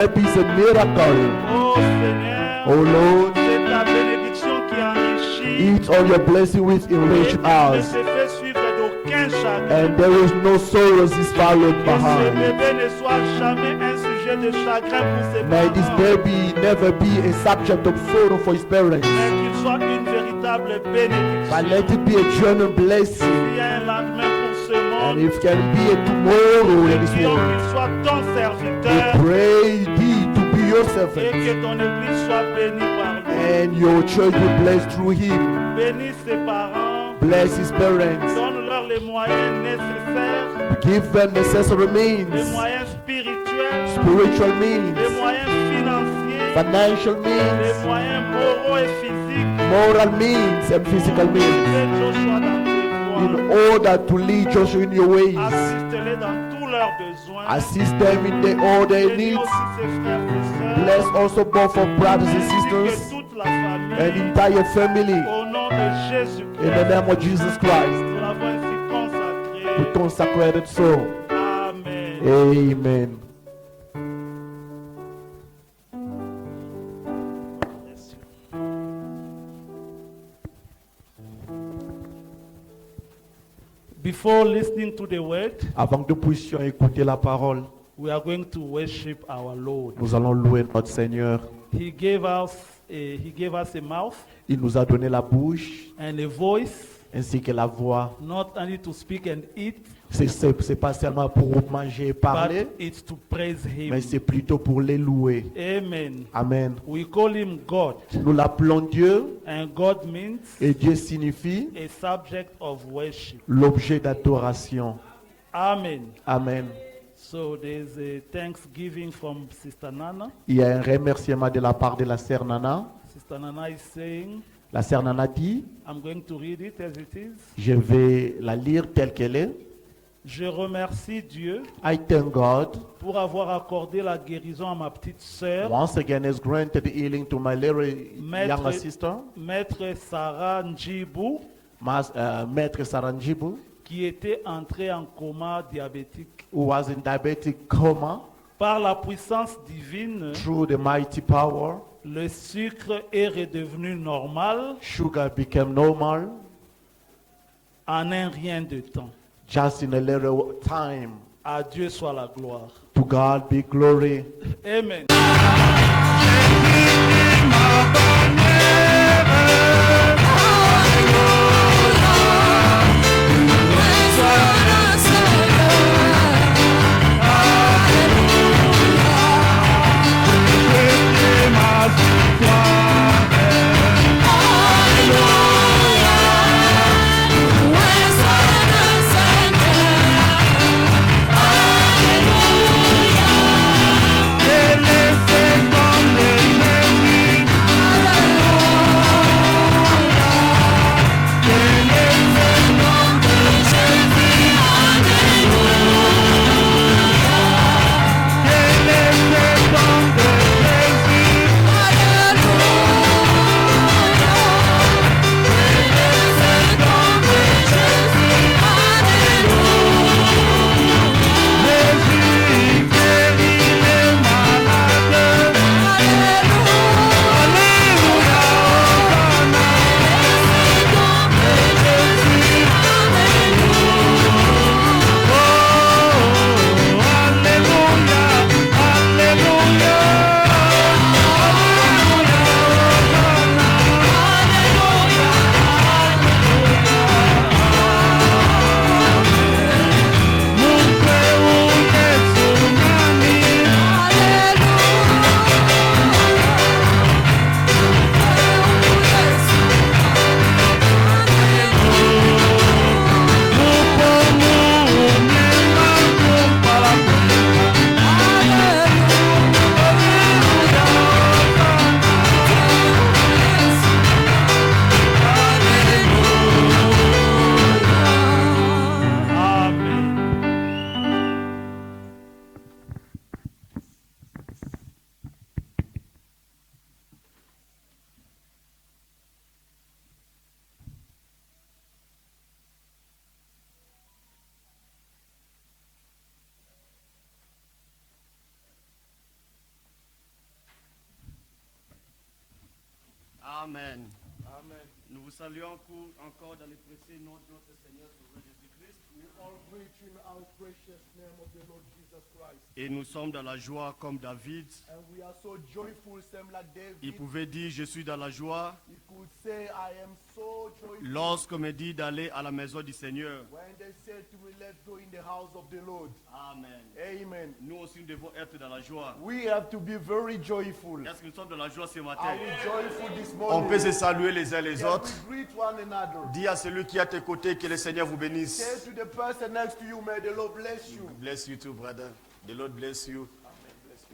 There is a miracle. Oh Seigneur, Oh Lord, c'est ta bénédiction qui enrichit. it's all your blessing which Et enrich qui ne us. se fait suivre d'aucun chagrin. And there is no sorrows is followed Que ce behind. bébé ne soit jamais un sujet de chagrin pour ses May this parents, baby never be a subject of sorrow for his parents. mais qu'il soit une véritable But let bénédiction. it be a genuine blessing. Il y a un lendemain pour ce And monde. if can be a tomorrow in this Prions world. qu'il soit ton We serviteur pray thee to be your et servant. que ton église soit bénie par lui. And your church will bless through him. Bénis ses parents, Bless his parents. donne-leur les moyens nécessaires, Give them necessary les means. moyens spirituels, Spiritual les means. moyens financiers, Financial les means. moyens moraux et physiques. Moral means and physical Que means. Joshua dans tes In voies. order to lead Joshua in your ways. Assiste-les dans tous leurs besoins. Assist them in their, all their Bénis needs. aussi ses frères et Bless sœurs. also both of brothers and Ainsi que sisters toute la and famille. entire family. Au nom de In the Jésus-Christ, name of Jesus Christ, nous l'avons ainsi consacré. we consecrate it so. Amen. Amen. Before listening to the word, Avant que nous puissions écouter la parole, we are going to worship our Lord. nous allons louer notre Seigneur. He gave us a mouth Il nous a donné la bouche and a voice, ainsi que la voix. not only to speak and eat, C'est pas seulement pour manger et parler, but it's to praise Him. mais c'est plutôt pour les louer. Amen. Amen. We call Him God, Nous l'appelons Dieu and God means et Dieu signifie a subject of worship. l'objet d'adoration. Amen. Amen. So there's a thanksgiving from Sister Nana. Il y a un remerciement de la part de la sœur Nana. Sister Nana is saying, La sœur Nana dit, I'm going to read it as it is. je vais la lire telle qu'elle est. Je remercie Dieu I thank God. pour avoir accordé la guérison à ma petite sœur, Once again has granted healing to my little younger Maître, sister, Maître Sarah Njibou, Maître Saranjibu, qui était entrée en coma diabétique. who was in diabetic coma. Par la puissance divine, Through the mighty power, le sucre est redevenu normal sugar became normal en un rien de temps. just in a little time. À Dieu soit la gloire. To God be glory. Amen. Alléluia. Amen. Amen. Nous vous saluons encore dans le précieux nom de notre Seigneur Sauveur Jésus-Christ. We all greet you in our precious name of the Lord Jesus Christ. Et nous sommes dans la joie comme David. And we are so joyful, same like Il David. pouvait dire, je suis dans la joie He could say, I am so joyful. lorsqu'on me dit d'aller à la maison du Seigneur. When they said to me, let's go in the house of the Lord. Amen. Amen. Nous aussi, nous devons être dans la joie. We have to be very joyful. Est-ce que nous sommes dans la joie ce Are matin? we joyful this On morning? peut se saluer les uns les Can autres. we greet one another? Dis à celui qui est à tes côtés que le Seigneur vous Say bénisse. to the person next to you, may the Lord bless you. Bless you too, brother. The Lord bless you.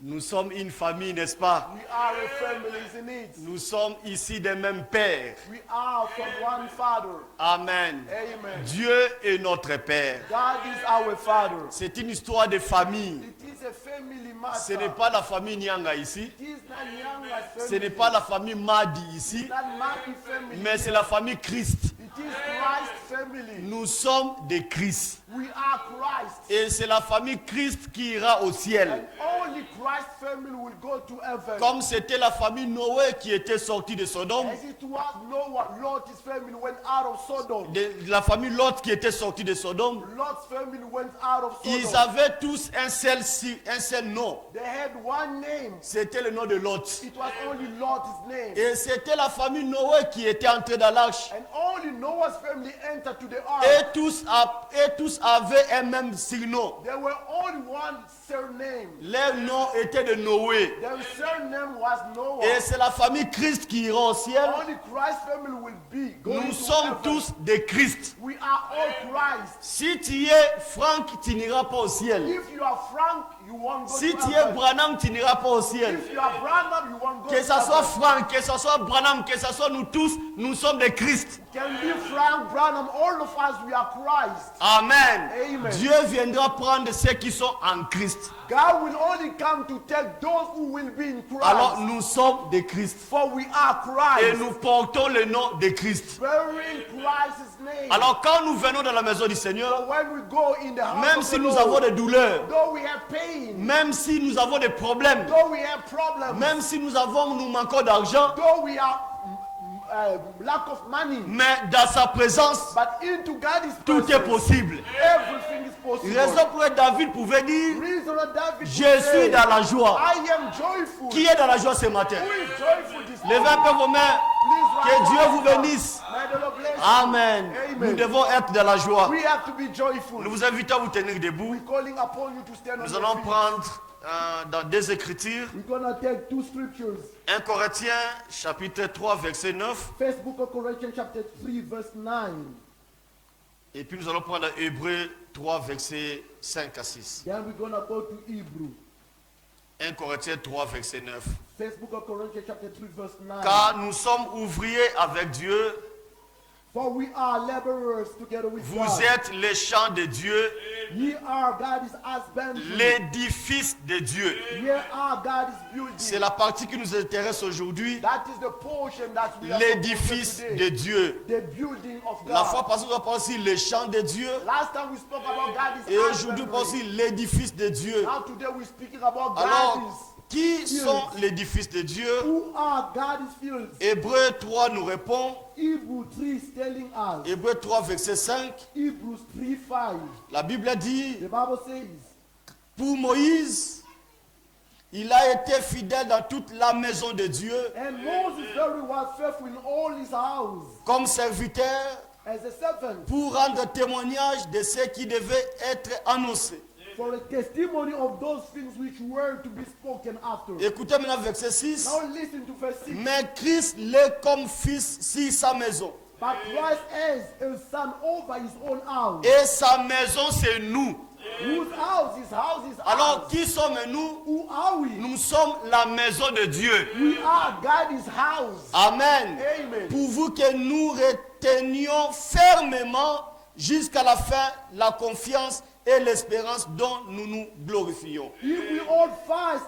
Nous sommes une famille, n'est-ce pas? We are a family, isn't it? Nous sommes ici des mêmes pères. We are from one Father. Amen. Amen. Dieu est notre Père. God is our Father. C'est une histoire de famille. It is a family matter. Ce n'est pas la famille Nyanga ici. It is not Nyanga's family. Ce n'est pas la famille Madi ici. It's not Maki family. Mais c'est la famille Christ. It is Christ's family. Nous sommes des Christ. We are Christ. Et c'est la famille Christ qui ira au ciel. And only Christ's family will go to heaven. Comme c'était la famille Noé qui était sortie de Sodome. As it was Noah, Lot's family went out of Sodom. La famille Lot qui était sortie de Sodome. Lot's family went out of Sodom. Ils avaient tous un seul nom. They had one name. C'était le nom de Lot. It was only Lot's name. Et c'était la famille Noé qui était entrée dans l'arche. And only Noah's family entered to the ark. Et tous avaient un même surnom. There were only one surname. Leur nom était de Noé. Their surname was Noah. Et c'est la famille Christ qui ira au ciel. Only Christ's family will be going Nous to sommes heaven. tous des Christ. We are all Christ. Si tu es Franck, tu n'iras pas au ciel. If you are Frank, you won't go Si to tu es heaven. Branham, tu n'iras pas au ciel. If you are Branham, you won't go Que to ce soit heaven. Franck, que ce soit Branham, que ce soit nous tous, nous sommes des Christ. Can be Frank, Branham, all of us, we are Christ. Amen. Amen. Dieu viendra prendre ceux qui sont en Christ. God will only come to take those who will be in Christ. Alors nous sommes des Christ. For we are Et Christ. nous portons le nom de Christ. Bearing Christ's name. Alors quand nous venons dans la maison du Seigneur, When we go in the house même of si the nous Lord, avons des douleurs, though we have pain, même si nous avons des problèmes, though we have problems, même si nous manquons d'argent, though we are lack of money, mais dans sa présence, but into God's tout est presence, possible. everything is possible. Raison pour laquelle David pouvait dire, Reason that David je could suis say, dans la joie. I am joyful. Qui est dans la joie ce matin? Who is joyful this Levez morning? un peu vos mains. Please Que rise Dieu up. vous bénisse. May the Lord bless you. Amen. Amen. Nous devons être dans la joie. We have to be joyful. Nous vous invitons à vous tenir debout. We're calling upon you to stand on Nous your allons feet. prendre dans des Écritures, We're going to take two scriptures. 1 Corinthiens chapitre 3 verset 9. First book of Corinthians chapter 3 verse 9. Et puis nous allons prendre Hébreux 3 verset 5 à 6. Then we're going to go to Hebrew. 1 Corinthiens 3 verset 9. First book of Corinthians chapter 3 verse 9. Car nous sommes ouvriers avec Dieu. For we are laborers together with Vous God. êtes les champs de Dieu, Ye are God's husbandry. l'édifice de Dieu. Ye are God's building. C'est la partie qui nous intéresse aujourd'hui. That is the portion that we are L'édifice focused on de today. Dieu. The building of God. La fois passée, nous avons parlé aussi les champs de Dieu. Last time we spoke about God's Et aujourd'hui, nous parlons husbandry. aussi l'édifice de Dieu. Now today we're speaking about Alors, God's. qui sont l'édifice de Dieu? Who are God's fields? Hébreux 3 nous répond. Hebrews 3 is telling us. Hébreux 3 verset 5. Hebrews 3:5. La Bible dit, The Bible says, pour Moïse, il a été fidèle dans toute la maison de Dieu and Moses very was faithful in all his house comme serviteur as a servant pour rendre témoignage de ce qui devait être annoncé. for a testimony of those things which were to be spoken after. Écoutez maintenant verset 6. Now listen to verse 6. Mais Christ l'est comme fils sur sa maison. But Christ as a son over his own house. Et sa maison, c'est nous. Whose house is Alors, ours. qui sommes-nous? Who are we? Nous sommes la maison de Dieu. We are God's house. Amen. Amen. Pourvu que nous retenions fermement jusqu'à la fin la confiance et l'espérance dont nous nous glorifions. If we hold fast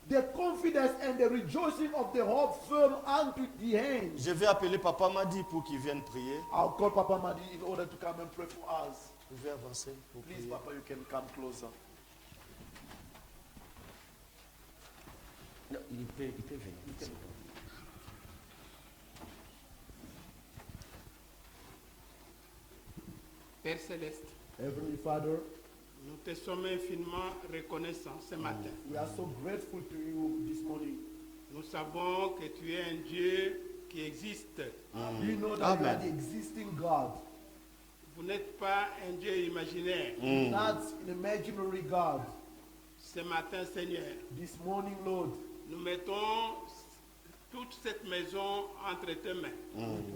the confidence and the rejoicing of the hope firm unto the end. Je vais appeler Papa Madi pour qu'il vienne prier. I'll call Papa Madi in order to come and pray for us. Vous pouvez avancer pour Please, prier. Papa, you can come closer. Non, il peut venir. Père Céleste, Heavenly Father, nous te sommes infiniment reconnaissants ce matin. we are so grateful to you this morning. Nous savons que tu es un Dieu qui existe. We know that you are Amen. the existing God, Vous n'êtes pas un Dieu imaginaire. not an imaginary God. Ce matin, Seigneur, This morning, Lord, nous mettons toute cette maison entre tes mains.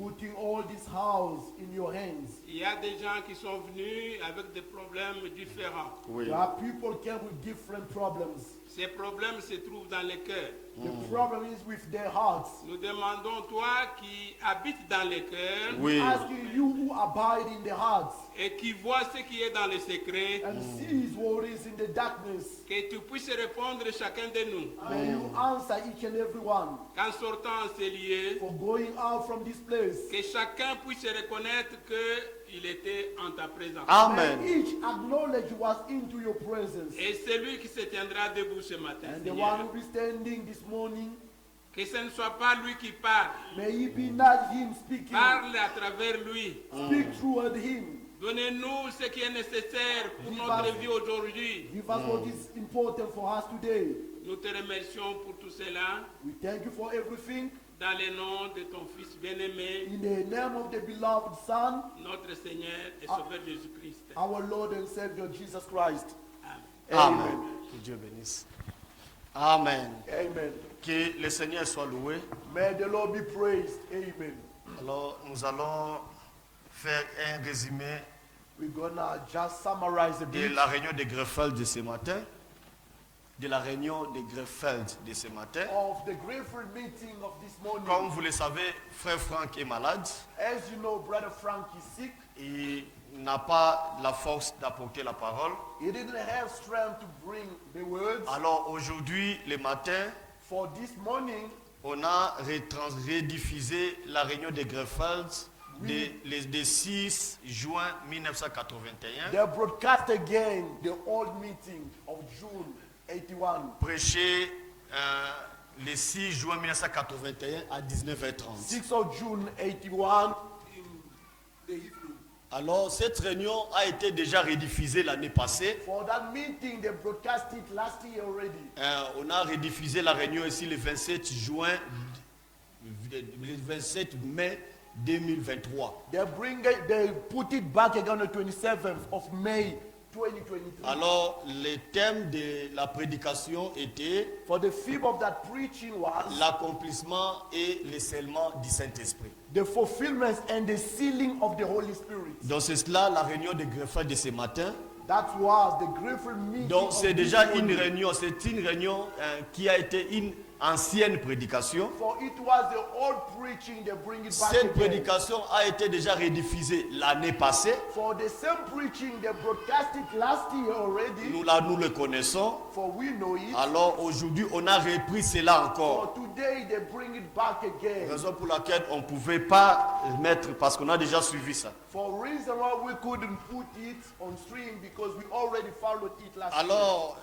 putting all this house in your hands. Il y a des gens qui sont venus avec des problèmes différents. Oui. There are people came with different problems. Ces problèmes se trouvent dans les cœurs. The problem is with their hearts. Nous demandons, toi qui habites dans les cœurs Oui. Asking you who abide in the hearts et qui vois ce qui est dans le secret, and sees what is in the darkness. que tu puisses répondre chacun de nous. May you answer each and every one Qu'en sortant en ces lieux, for going out from this place. que chacun puisse reconnaître qu'il était en ta présence. Amen. May each acknowledge was into your presence. Et celui qui se tiendra debout ce matin, And the Seigneur, one who be standing this morning, que ce ne soit pas lui qui parle, may it be not him speaking. parle à travers lui. Speak through him. Donnez-nous ce qui est nécessaire pour Give notre us- vie aujourd'hui. Give us what is important for us today. Nous te remercions pour tout cela, We thank you for everything. dans le nom de ton Fils bien-aimé, In the name of the beloved Son, notre Seigneur et Sauveur Jésus-Christ. our Lord and Savior Jesus Christ. Amen. Amen. Que Dieu bénisse. Amen. Amen. Que le Seigneur soit loué. May the Lord be praised. Amen. Alors, nous allons faire un résumé We're gonna just summarize a de bit la réunion de Greffeld de ce matin. De la réunion de Greffeld de ce matin. of the grateful meeting of this morning. Comme vous le savez, frère Franck est malade. As you know, Brother Frank is sick. Il n'a pas la force d'apporter la parole. He didn't have strength to bring the words. Alors aujourd'hui, le matin, For this morning, on a rediffusé la réunion de Greffeld de 6 juin 1981, they broadcast again the old meeting of June 81. prêché le 6 juin 1981 à 19h30. 6th of June 81 in the evening. Alors cette réunion a été déjà rediffusée l'année passée. For that meeting, they broadcast it last year already. On a rediffusé la réunion ici le 27 juin, le 27 mai 2023. They put it back again on the 27th of May 2023. Alors le thème de la prédication était For the theme of that preaching was l'accomplissement et le scellement du Saint-Esprit. the fulfillment and the sealing of the Holy Spirit. Donc c'est cela la réunion de greffage de ce matin. That was the grateful meeting. Donc of c'est this déjà une morning. réunion, c'est une réunion qui a été une ancienne prédication. For it was the old preaching, they bring it back Cette again. prédication a été déjà rediffusée l'année passée. For the same preaching, they broadcast it last year already. Nous le connaissons. For we know it. Alors aujourd'hui, on a repris cela encore. For today, they bring it back again. Raison pour laquelle on ne pouvait pas mettre, parce qu'on a déjà suivi ça. For reason why we couldn't put it on stream because we already followed it last year. Alors,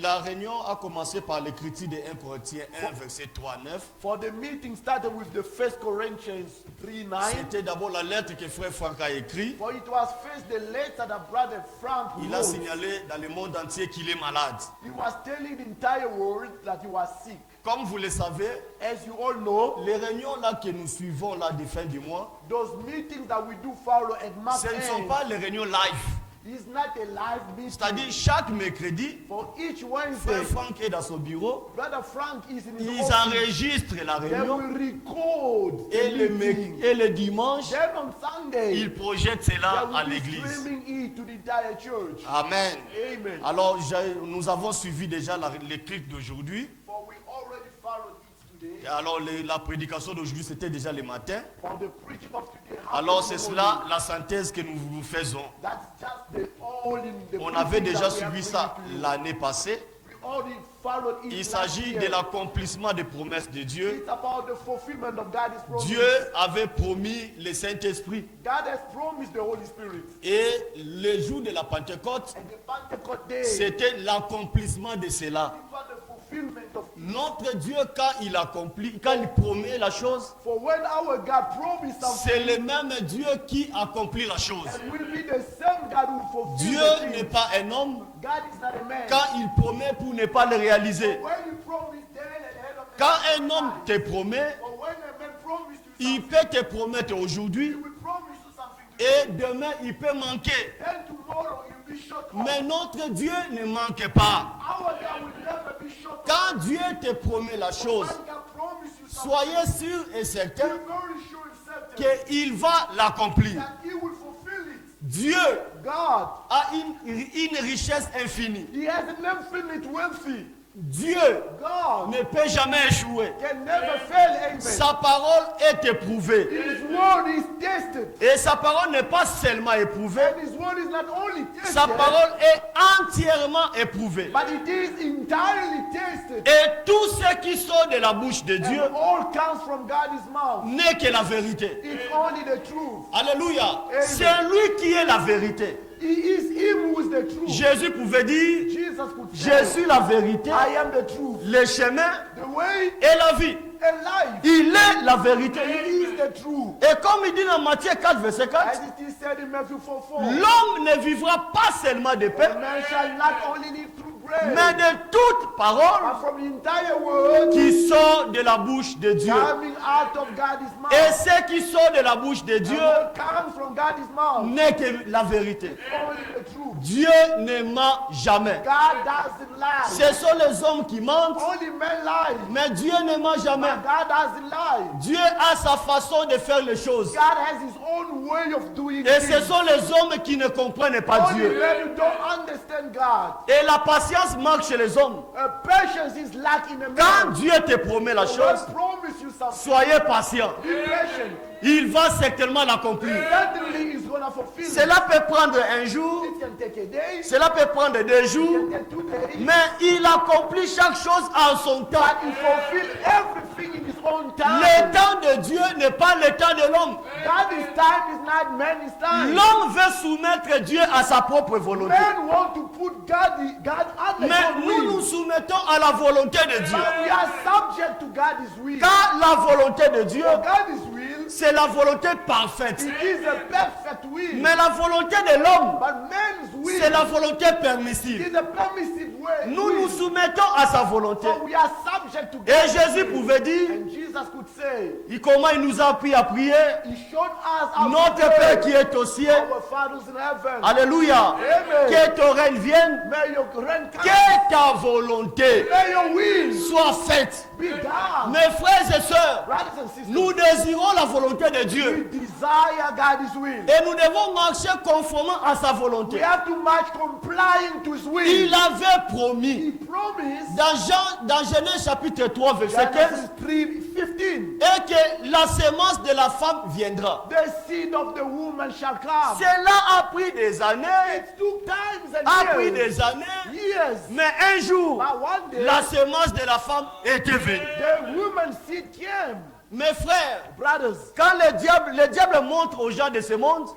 la réunion a commencé par l'écriture de 1 Corinthiens 1, verset 3 à 9. For the meeting started with the 1 Corinthians 3:9. C'était d'abord la lettre que frère Franck a écrite. For it was first the letter that Brother Frank Il a wrote. signalé dans le monde entier qu'il est malade. He was telling the entire world that he was sick. Comme vous le savez, As you all know, les réunions là que nous suivons là de fin du mois, those meetings that we do follow at month ce ne sont end pas les réunions live. is not a live meeting. C'est-à-dire chaque mercredi, For each frère Wednesday, Franck est dans son bureau, Brother Frank is in his ils office. enregistrent la They réunion will record et the le, meeting. et le dimanche, Then on Sunday, ils projettent cela they à will be l'église. streaming it to the entire church. Amen. Amen. Alors nous avons suivi déjà les clics d'aujourd'hui. For we already followed it today. Et alors la prédication d'aujourd'hui c'était déjà le matin. For the preaching of today. Alors happened c'est in the cela morning. la synthèse que nous vous faisons. That's just the all in the On avait preaching déjà that we are suivi ça bringing to you. l'année passée. We already followed it Il last s'agit year. de l'accomplissement des promesses de Dieu. It's about the fulfillment of God's promise. Dieu avait promis le Saint-Esprit. God has promised the Holy Spirit. Et le jour de la Pentecôte, And the Pentecost day, it c'était l'accomplissement de cela. was the fulfillment of it. Notre Dieu, quand il accomplit, quand il promet la chose, For when our God promised something, c'est le même Dieu qui accomplit la chose. it will be the same God who fulfill Dieu the n'est thing. pas un homme God is not a man. quand il promet pour ne pas le réaliser. When you promise then at the end of the Quand un homme te promet, But when a man promises you il something, peut te promettre aujourd'hui he will promise you something. et demain il peut manquer. Then tomorrow you'll be short off. Mais notre Dieu ne manque pas. Our God will never be short off. Quand Dieu te promet la chose, When God promises you something, soyez sûr et certain be very sure and certain qu'il va l'accomplir. that he will fulfill it. Dieu God, a une richesse infinie. he has an infinite wealthy. Dieu God ne peut jamais échouer. can never fail. Amen. Sa parole est éprouvée. His word is tested. Et sa parole n'est pas seulement éprouvée, And his word is not only tested, sa parole est entièrement éprouvée. but it is entirely tested. Et tout ce qui sort de la bouche de Dieu And all comes from God's mouth. n'est que la vérité. It's only the truth. Alléluia. C'est lui qui est la vérité. He is him who is the truth. Jésus pouvait dire, Jesus could je say, suis la vérité, I am the truth, le chemin the way et la vie. and life. Il est la vérité. He is the truth. Et comme il dit dans Matthieu 4, verset 4, As it is said in Matthew 4:4, l'homme ne vivra pas seulement de pain, a man shall not only live through bread, mais de toute parole but from the entire word qui sort de la bouche de Dieu. coming out of God's mouth. Et ce qui sort de la bouche de Dieu And what comes from God's mouth, n'est que la vérité. only the truth. Dieu ne ment jamais. God doesn't lie. Ce sont les hommes qui mentent, Only men lie. mais Dieu ne ment jamais. But God doesn't lie. Dieu a sa façon de faire les choses. God has his own way of doing Et ce things. sont les hommes qui ne comprennent pas Only Dieu. men who don't understand God. Et la patience manque chez les hommes. Patience is lacking in a Quand man. Dieu te promet la So chose, God promise you something. soyez patient. Be patient. Il va certainement l'accomplir. Certainly he's gonna fulfill it. Cela peut prendre un jour, It can take a day. cela peut prendre 2 jours, It can take 2 days. mais il accomplit chaque chose en son temps. But he fulfill everything in his own time. Le temps de Dieu n'est pas le temps de l'homme. God's time is not man's time. L'homme veut soumettre Dieu à sa propre volonté. Men want to put God under Mais God's nous will. nous soumettons à la volonté de Dieu. But we are subject to God's will. Car la volonté de Dieu, For God's will, c'est la volonté parfaite. it is a perfect will. Mais la volonté de l'homme, But man's will c'est la volonté permissive. is a permissive way. Nous nous soumettons à sa volonté. So we are subject to Et God's Jésus will. pouvait dire, And Jesus could say, comment il nous a appris à prier. he showed us how Notre to Père pray. qui est au ciel, Our fathers in heaven, alléluia, Amen. que ton règne vienne, may your reign come. que ta volonté May your will soit faite. be done. Mes frères et sœurs, Brothers and sisters, nous désirons la volonté de Dieu. we desire God's will. Et nous devons marcher conformément à sa We volonté. have to march complying to his will. Il avait promis He promised dans Genèse chapitre 3 verset 15 Genesis 3:15, et que la sémence de la femme viendra. the seed of the woman shall come. Cela a pris des années, It took times a and pris years, des années, years. mais un jour, But one day, la sémence de la femme était venue. the woman seed came. Mes frères, Brothers, quand le diable montre aux gens de ce monde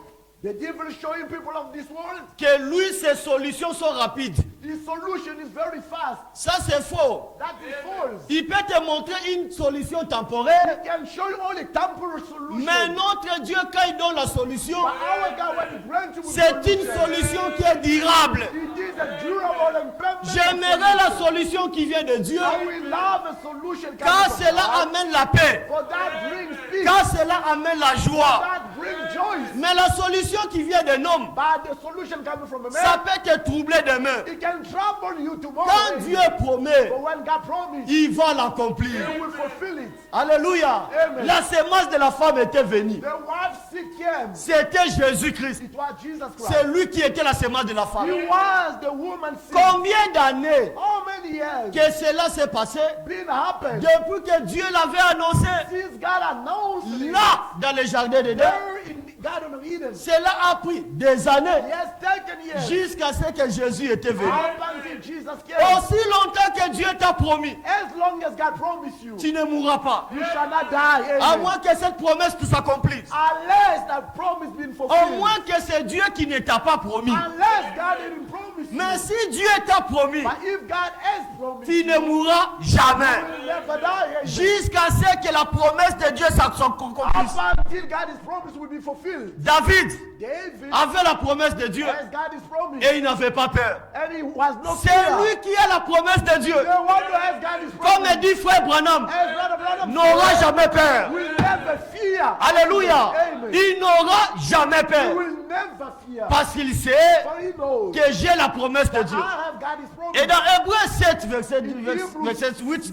the devil is showing people of this world que lui, ses solutions sont rapides, the solution is very fast. ça c'est faux. That is false. Il peut te montrer une solution temporaire, He can show you only temporary solution. mais notre Dieu, quand il donne la solution, But our God, when he grants you with c'est une solution qui est durable. it is a durable and permanent J'aimerais la solution. solution qui vient de Dieu, I will love a solution coming car from cela God, amène la paix, for that brings peace, car cela amène la joie. that brings joy. Mais la solution qui vient d'un homme, But the solution coming from a ça man, peut te troubler demain. it can trouble you tomorrow. Quand Dieu promet, But when God promised, il va l'accomplir. he will fulfill it. Alléluia. Amen. La sémence de la femme était venue. The wife seed came. C'était Jésus-Christ. It was Jesus Christ. C'est lui qui était la sémence de la femme. He was the woman's seed. Combien d'années How many years que cela s'est passé been happened depuis que Dieu l'avait annoncé since God announced it là dans le jardin d'Éden? there in the Garden of Eden? Cela a pris des années He has taken years. jusqu'à ce que Jésus était venu. Up until Jesus came. Aussi longtemps que Dieu t'a promis, As long as God promised you, tu ne mourras pas. you shall not die. À Amen. moins que cette promesse s'accomplisse. Unless that promise been Au fulfilled. moins que c'est Dieu qui ne t'a pas promis. Unless God didn't promise promised Mais you. si Dieu t'a promis, But if God has promised tu ne mourras jamais. you will never die. Amen. Jusqu'à ce que la promesse de Dieu s'accomplisse. Up until God's promise will be fulfilled. David David avait la promesse de Dieu has God's promise. et il n'avait pas peur. And he was no C'est fear. lui qui a la promesse de Dieu. The one who has God's Comme promise. dit frère Branham, As Brother Branham n'aura said, jamais peur. will never fear. Alléluia. Amen. Il n'aura jamais He peur. will never fear. Parce qu'il sait For he knows que j'ai la promesse de that Dieu. I have God's promise. Et dans Hébreux 7, verset In 8 dit, 7, 8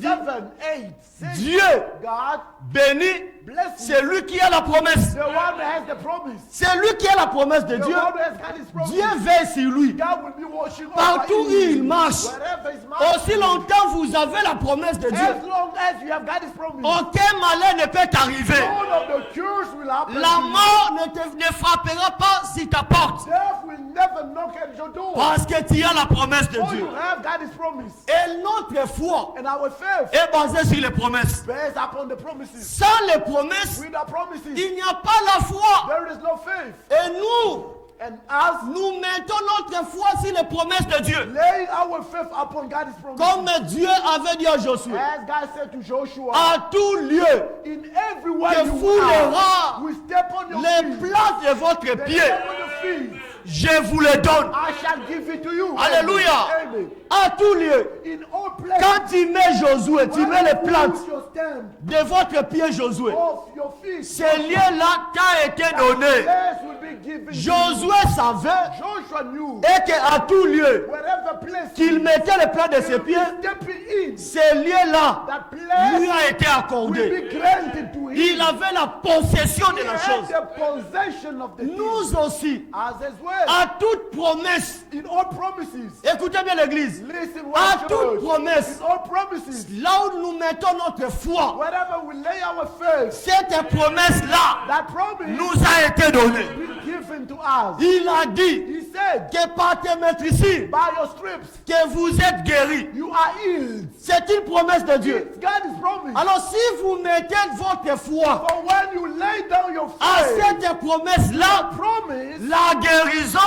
says, Dieu God bénit, bless you. c'est lui qui a la promesse. The one that has the promise. C'est lui qui a la promesse de The Dieu. one that has God's promise. Dieu veille sur lui. God will be watching Partout où over you. il marche, Wherever he's marching. aussi longtemps vous avez la promesse de Dieu, As long as you have God's promise. aucun malheur ne peut t'arriver. None of the cures will happen. La to you. mort ne frappera pas sur ta porte. Death will never knock at your door. Parce que tu as la promesse de For Dieu. you have God's promise. Et notre foi And our faith est basée sur les promesses. based upon the promises. Sans les promesses, With the promises, il n'y a pas la foi. there is no faith. Et nous, And as nous mettons notre foi sur les promesses de Dieu. laying our faith upon God's promise. Comme Dieu avait dit à Josué, As God said to Joshua, à tout lieu, in everywhere que you foulera are, we step on your les feet. places de votre They pied, step on your feet. je vous les donne. I shall give it to you. Alléluia. Amen. À tout lieu. In all places. Quand tu mets Josué, tu mets les plantes Put your stand de votre pied, Josué. off your feet. Ce lieu-là t'a été donné. Place will be given to you. Josué savait Joshua knew et qu'à tout lieu wherever place qu'il mettait les plantes de ses pieds, stepping in, ce lieu-là that place lui a été will accordé. be granted to him. Il avait la possession de He la had chose. the possession of the thing. Nous aussi, As well. à toute promesse, In all promises. écoutez bien l'église, Listen, à what toute church. promesse, In all promises. là où nous mettons notre foi, Wherever we lay our faith, cette promesse-là that promise nous a été donnée. will be given to us. Il a dit He said, que par tes maîtrises, by your strips, que vous êtes guéris. you are healed. C'est une promesse de Dieu. It's God's promise. Alors si vous mettez votre foi But when you lay down your à faith, cette promesse-là, promise la guérison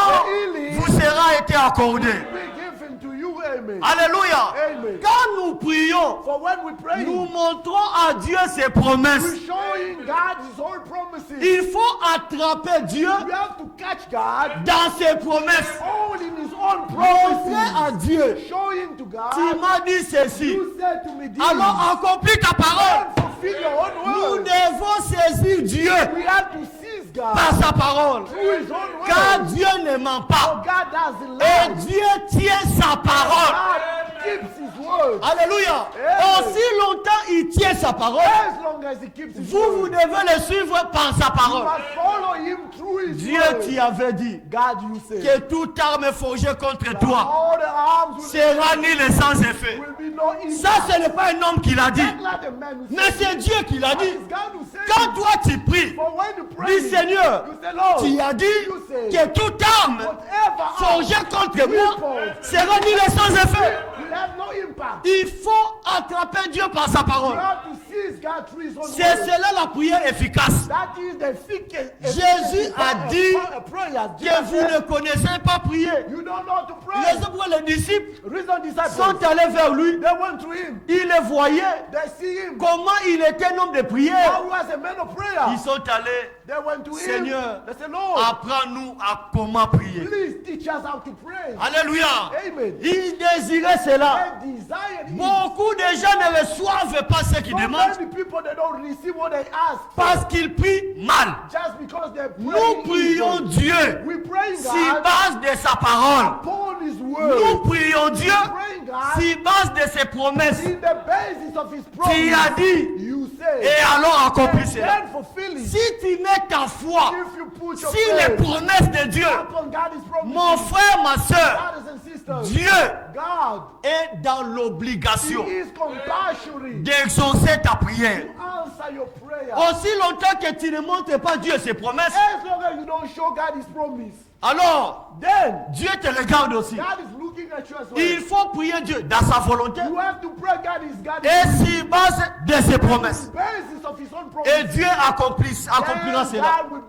vous sera été accordée. will be given to you. Amen. Alléluia. Amen. Quand nous prions, For when we pray, nous montrons à Dieu ses promesses. we're showing God His own promises. Il faut attraper Dieu We have to catch God dans ses promesses. all in His own Montrer à promises. Dieu, Showing to God, tu m'as dit ceci. you said to me this. Alors accomplis ta parole. And fulfill your own Nous word. devons saisir Dieu We have to seize God par sa parole. through His own word. Car Dieu ne ment For pas. God doesn't Et lie. Dieu tient sa parole. God keeps His word. Alléluia. Amen. Aussi longtemps il tient sa parole, As long as He keeps His vous word. devez le suivre par sa You parole. must follow Him through His Dieu word. t'y avait dit God, you say, que toute arme forgée contre toi all the arms will sera nulle sans effet. be no impact. Ça, ce n'est pas un homme qui l'a dit, Not like the man who mais said, c'est Dieu qui l'a dit. it's God who said Quand it. toi tu pries, For when you pray, dis Seigneur, you say, Lord, tu as dit you say, que toute arme whatever forgée arm contre moi sera nulle sans effet. will have no impact. Il faut attraper Dieu par sa You parole. have to seize God through His own C'est word. cela la prière efficace. That is the efficacy. Jésus a dit a prayer. Que vous ne connaissez pas prier. You don't know how to pray. Raison pour les disciples Reason disciples. sont allés vers lui. They went to Him. Ils le voyaient. They see Him. Comment il était un homme de prière. How was a man of prayer? Ils sont allés. They went to Seigneur, Him. They said, Lord, apprends-nous à comment prier. please teach us how to pray. Alléluia. Amen. Ils désiraient cela. They desire it. Beaucoup de gens ne reçoivent pas ce qu'ils So demandent many people, they don't receive what they ask for. parce qu'ils prient mal. Just because they pray. Nous prions Dieu We pray sur God base de sa parole. upon His Nous word. prions Dieu Praying God sur base de ses promesses. in the basis of His Tu promise. as dit You say. et alors accomplis cela. Then fulfill it. Si tu mets ta foi If you put your sur les faith promesses de Dieu, upon God's promise, mon frère, ma soeur, brothers and sisters, Dieu God, est dans He l'obligation is compassionate d'exaucer ta prière. to answer your prayer. Aussi longtemps que tu ne montres pas Dieu ses promesses, As long as you don't show God His promise, alors then Dieu te regarde aussi. God is looking at you as Il well. faut prier Dieu dans sa volonté You have to pray God is God et sur base de ses promesses. basis of His own Et promise. Dieu accomplira Then cela. God will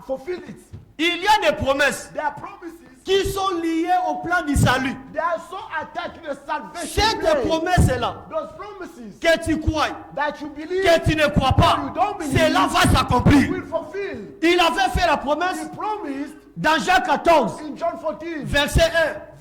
fulfill it. Il y a des promesses There are promises qui sont liées au plan du salut. They are so attached to the salvation Cette plan. promesse-là, Those promises que tu crois, that you believe que tu ne crois pas, you don't believe, cela va s'accomplir. will fulfill. Il avait fait la promesse He promised dans Jean 14, in John 14, verset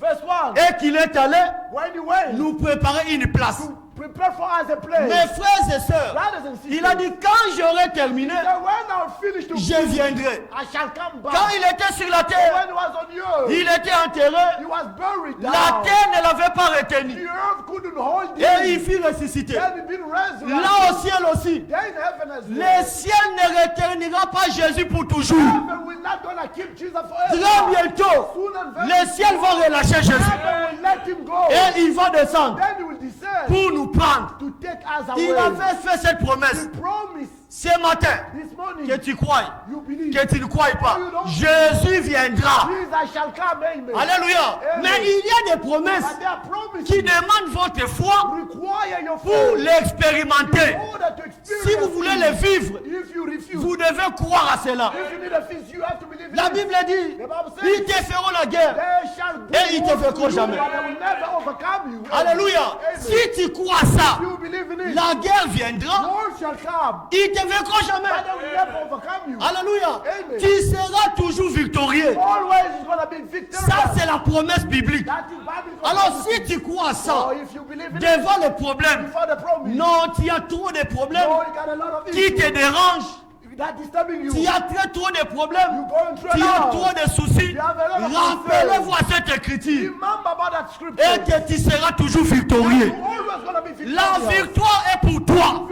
1, verse 1, et qu'il est allé when he went nous préparer une place. to prepare for us a place. Mes frères et sœurs, Brothers and sisters, il a dit quand j'aurai terminé, that when I'll finish to je viendrai. I shall come back. Quand il était sur la terre, When he was on the earth, il était enterré. he was buried La down. terre ne l'avait pas The retenu. earth couldn't hold Et il him. fut ressuscité. Then he been resurrected. Là au ciel aussi. Then heaven as Le well. ciel ne reternera pas Jésus pour toujours. Heaven will not gonna keep Jesus forever. Très bientôt, Soon and very le ciel va relâcher Jésus. heaven will let him go. Et il va descendre Then he will descend pour nous prendre. to take us away. Il avait fait cette promesse He promised ce matin. this morning. Que tu crois, You believe. que tu ne crois pas. Jésus viendra. Jesus shall come. Amen. Alléluia. Amen. Mais il y a des promesses But there are promises qui demandent votre foi require your pour faith l'expérimenter. in order to experience Si vous voulez it. les vivre, If you refuse, vous devez croire à cela. if you need a feast, you have to believe in La it. Bible dit, The Bible says, ils te feront la guerre. they shall Et ils te war vaincront with you, jamais. but they will never overcome you. Alléluia. Amen. Si tu crois ça, You believe in it. la guerre viendra. War shall come, Ils te vaincront but jamais. they will never overcome you. Alléluia. Amen. Tu seras toujours victorieux. Always is gonna be victorious. Ça, c'est la promesse biblique. That is Bible. Alors, si tu crois ça, so if you believe in it, devant les problèmes, before the promise, non, tu as trop de problèmes no, you got a lot of qui te issues dérangent. that disturbing you. Tu as très trop de problèmes. You going through Tu a as lot. trop de soucis. You have a lot of Rappelez-vous à cette écriture. Remember about that scripture. Et que tu seras toujours victorieux. You're always gonna be victorious. La victoire est pour toi.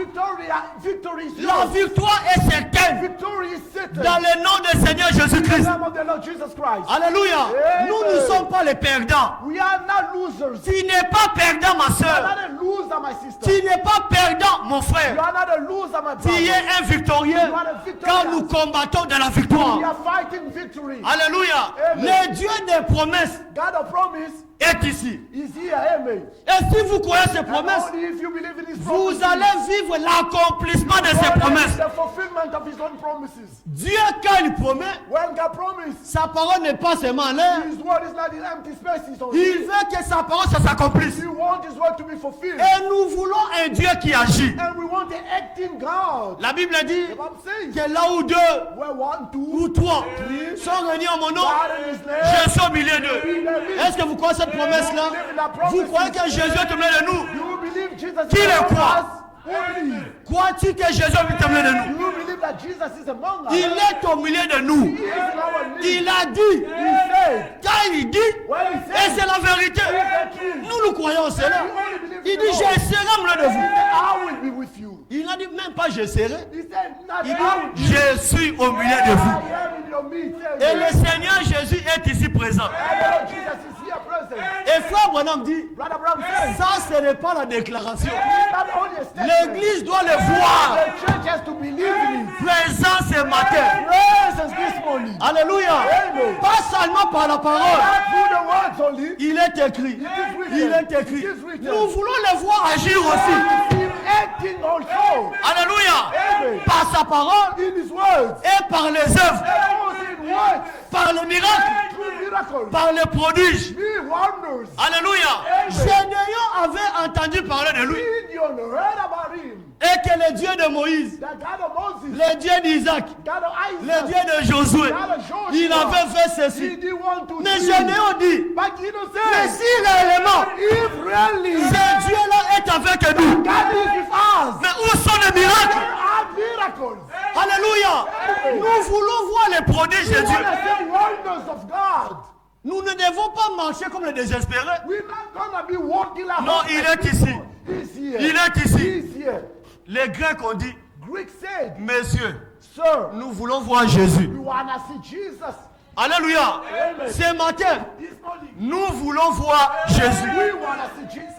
Victory is La yours. victoire est certaine. Victory is certain. Dans le nom du Seigneur In the Jésus-Christ. name of the Lord Jesus Christ. Alléluia. Amen. Nous ne sommes pas les perdants. We are not losers. Tu n'es pas perdant, ma You soeur. are not a loser, my sister. Tu n'es pas perdant, mon You frère. are not a loser, my Tu brother. es un victorieux You are a victorious. quand nous combattons dans la We victoire. are fighting victory. Alléluia. Amen. Le Dieu des promesses God of promise est ici. is here. Amen. Et si vous croyez ces And promesses, only if you believe in His vous promises, allez vivre l'accomplissement de ces God promesses. is the fulfillment of His own promises. Dieu, quand il promet, When God promised, sa parole n'est pas seulement en l'air. His word is not in empty spaces. Il veut que sa parole ça s'accomplisse. We want His word to be fulfilled. Et nous voulons un Dieu qui agit. And we want the acting God. La Bible dit The Bible says, que là où deux where one, two, ou trois sont réunis en mon nom, God in His name, je suis au milieu d'eux. Est-ce que vous croyez cette promesse-là? Vous croyez que Jésus est au milieu de nous? you believe Jesus Qui is le among croit? us? Who believes? Crois-tu que Jésus est au milieu de nous? You believe that Jesus is among us? Il est au milieu de nous. He is in our midst. Il a dit, He said, quand il dit, when He et said, c'est la vérité, nous croyons cela. Il dit, je serai au milieu de vous. I will be with you. Il n'a dit même pas je serai. He said, not Il I will dit, je suis au milieu de vous. I am in your midst. Et le Seigneur Jésus est ici présent. And the Lord Jesus is here present. Et frère Branham dit, Brother Brown says, ça ce n'est pas la déclaration. it's not only a statement. L'église doit le voir The church has to believe in it. présent ce matin. Presence this morning. Alléluia. Amen. Pas seulement par la parole. Not through the words only. Il est écrit. Il est écrit. Nous voulons le voir agir aussi. Him acting also. Alléluia. Amen. Par sa parole In His words. et par les œuvres, And also in words. par les miracles, Through miracles. par les prodiges. Be wonders. Alléluia. Gédéon avait entendu parler de lui. Gideon heard about him. Et que le Dieu de Moïse, The God of Moses. le Dieu d'Isaac, God of le Isaac. Dieu de Josué, God of Joshua. il avait fait He ceci. did want to Mais see. Gédéon dit, But Gideon mais said, si réellement if really ce Dieu-là est avec nous, God is with us, mais où sont les miracles? there are miracles. Alléluia. Nous voulons voir les prodiges de We want Dieu. to see wonders of God. Nous ne devons pas marcher comme les désespérés. We're not gonna be walking like Non, il est ici. He's here. Il est ici. He's here. Les Grecs ont dit, Greek said, messieurs, Sir, nous voulons voir Jésus. we wanna see Jesus. Alléluia. Amen. Ce matin, This morning, nous voulons voir Jésus. we wanna see Jesus.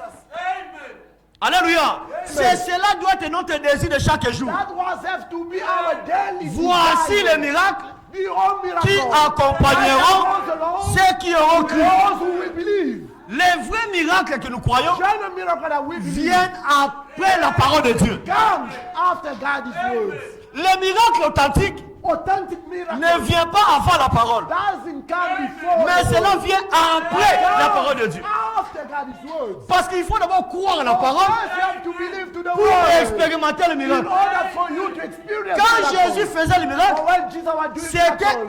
Alléluia. C'est cela doit être notre désir de chaque jour. That was have to be our daily Voici desire. les miracles The all miracles qui accompagneront that goes ceux qui auront cru. along those who will believe. Les vrais miracles que nous croyons Giant miracle that we believe viennent après la parole de Dieu. comes after God's words. Les miracles authentiques authentic miracle ne vient pas avant la parole. doesn't come before. Mais the cela word. vient après la parole de Dieu. After God's words. Parce qu'il faut d'abord croire à la parole First you have to believe to the pour word. expérimenter le In miracle. order for you to experience Quand miracle. Jésus faisait le miracle, But when Jesus was doing c'était miracles,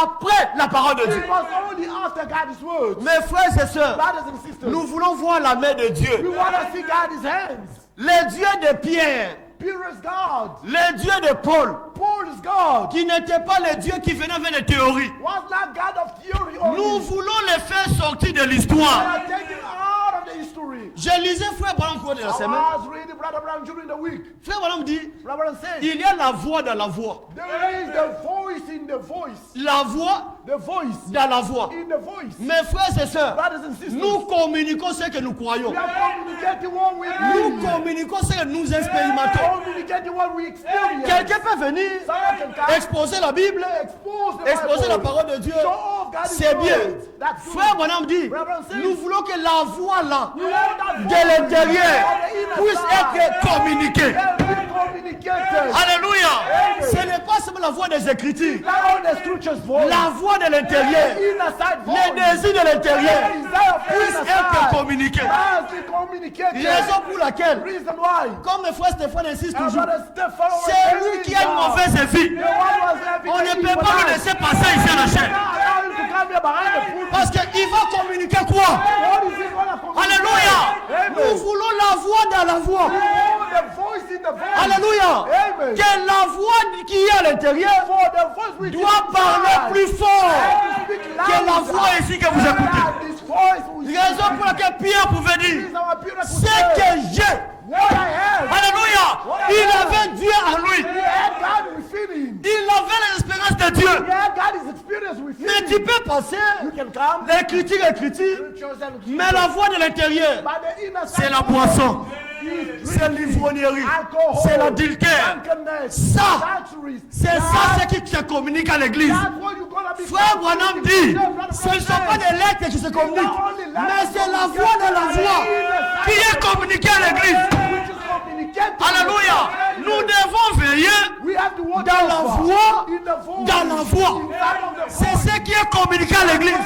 après la parole de Dieu. it was only after God's words. Mes frères et sœurs, Brothers and sisters, nous voulons voir la main de we Dieu. want to see God's hands. Le Dieu de Pierre, Peter's God. le Dieu de Paul, Paul's God. qui n'était pas le Dieu qui venait avec des théories. Was not God of theory only. Nous voulons les faire sortir de We l'histoire. are taking out of the history. Je lisais Frère Branham cours de la I semaine. was reading Brother Brown during the week. Frère Branham dit, Brother Brown said, il y a la voix dans la voix. there is the voice in the voice. La voix The voice dans la voix. in the voice. Mes frères et sœurs, Brothers and sisters, nous communiquons ce que nous croyons. we are communicating what we Nous believe. communiquons ce que nous We are expérimentons. communicating what we experience. Quelqu'un peut venir Someone can come, exposer la Bible, expose the exposer la Bible. parole de Dieu. Show off God's C'est bien. word. That's good. Frère Branham dit, Branham says, nous voulons que la voix là, we want that de voice l'intérieur, on the inner puisse side. être communiquée. Can be communicated. Alléluia. Amen. Ce n'est pas seulement la voix des Écritures. Not only the scripture's voice. La voix de l'intérieur, The inner side voice. les désirs de l'intérieur The desire of the puissent inner être side communiqués. must be communicated. Raison pour laquelle, Reason why. comme mes frères Stéphane insiste Our toujours, brother Stephen was c'est lui telling qui a une God, mauvaise vie. the one was having On an ne evil peut pas le life. laisser passer ici à la chaîne. Now allow him to come here behind the pulpit. Parce qu'il va communiquer quoi? What is he gonna communicate? Alléluia. Amen. Nous voulons la voix dans la voix. We want the voice in the voice. Alléluia. Amen. Que la voix qui est à l'intérieur For the voice which is doit parler inside, plus fort and to speak que la louder voix ici que vous écoutez. than this voice we Raison pour laquelle Pierre pouvait This dire, is our beautiful ce day. que j'ai, What I have. alléluia, il avait Dieu en lui. He had God within him. Il avait l'espérance de Dieu. He had God's experience within Mais tu him. peux passer You can come. l'écriture, Scriptures and mais la voix de l'intérieur, by the inner side c'est la voice, boisson, is c'est drinking, l'ivrognerie, alcohol, c'est l'adultère. drunkenness, Ça, adulteries. c'est ça ce qui te communique à l'église. That's what you're gonna be Frère Branham dit, ce ne sont pas des des lettres qui se communiquent, mais c'est la voix de la voix qui est communiquée à l'église. Alléluia. Nous devons veiller dans la voix, dans la voix. C'est ce qui est communiqué à l'église.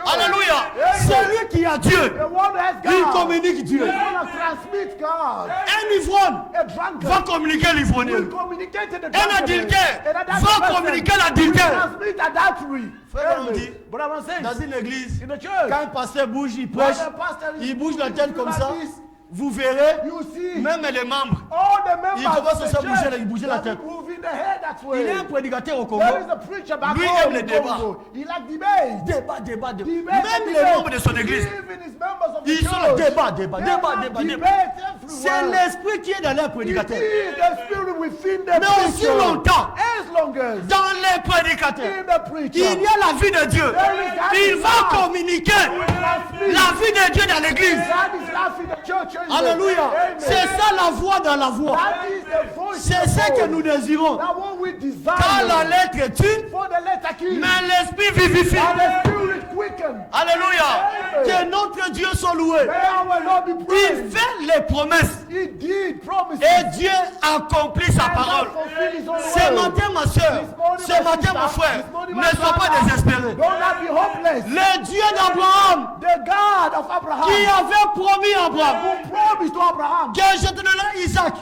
Alléluia. Celui qui a Dieu, il communique Dieu. Un ivrogne va communiquer l'ivrognerie. Un adultère va communiquer l'adultère. Frère, on dit, dans une église, quand un pasteur bouge, il prêche, il bouge la tête comme ça. Vous verrez, même les membres, Il commence à se bouger, il bouge la tête. Il est un prédicateur au Congo. Lui aime les débats. Débat, débat, débat. Même les membres de son église, ils sont là, débat, débat, débat, débat, débat. C'est l'esprit qui est dans leur prédicateur. Mais aussi longtemps, dans les prédicateurs, il y a la vie de Dieu. Il va communiquer la vie de Dieu dans l'église. Alléluia. C'est ça la voix dans la voix. C'est ce que nous désirons. Car la lettre est une, mais l'esprit vivifie. Alléluia. Que notre Dieu soit loué. Il fait les promesses. Et Dieu accomplit sa parole. Ce matin, ma soeur, ce matin, mon frère, ne sois pas désespéré. Le Dieu d'Abraham, qui avait promis à Abraham que je te donnerai Isaac,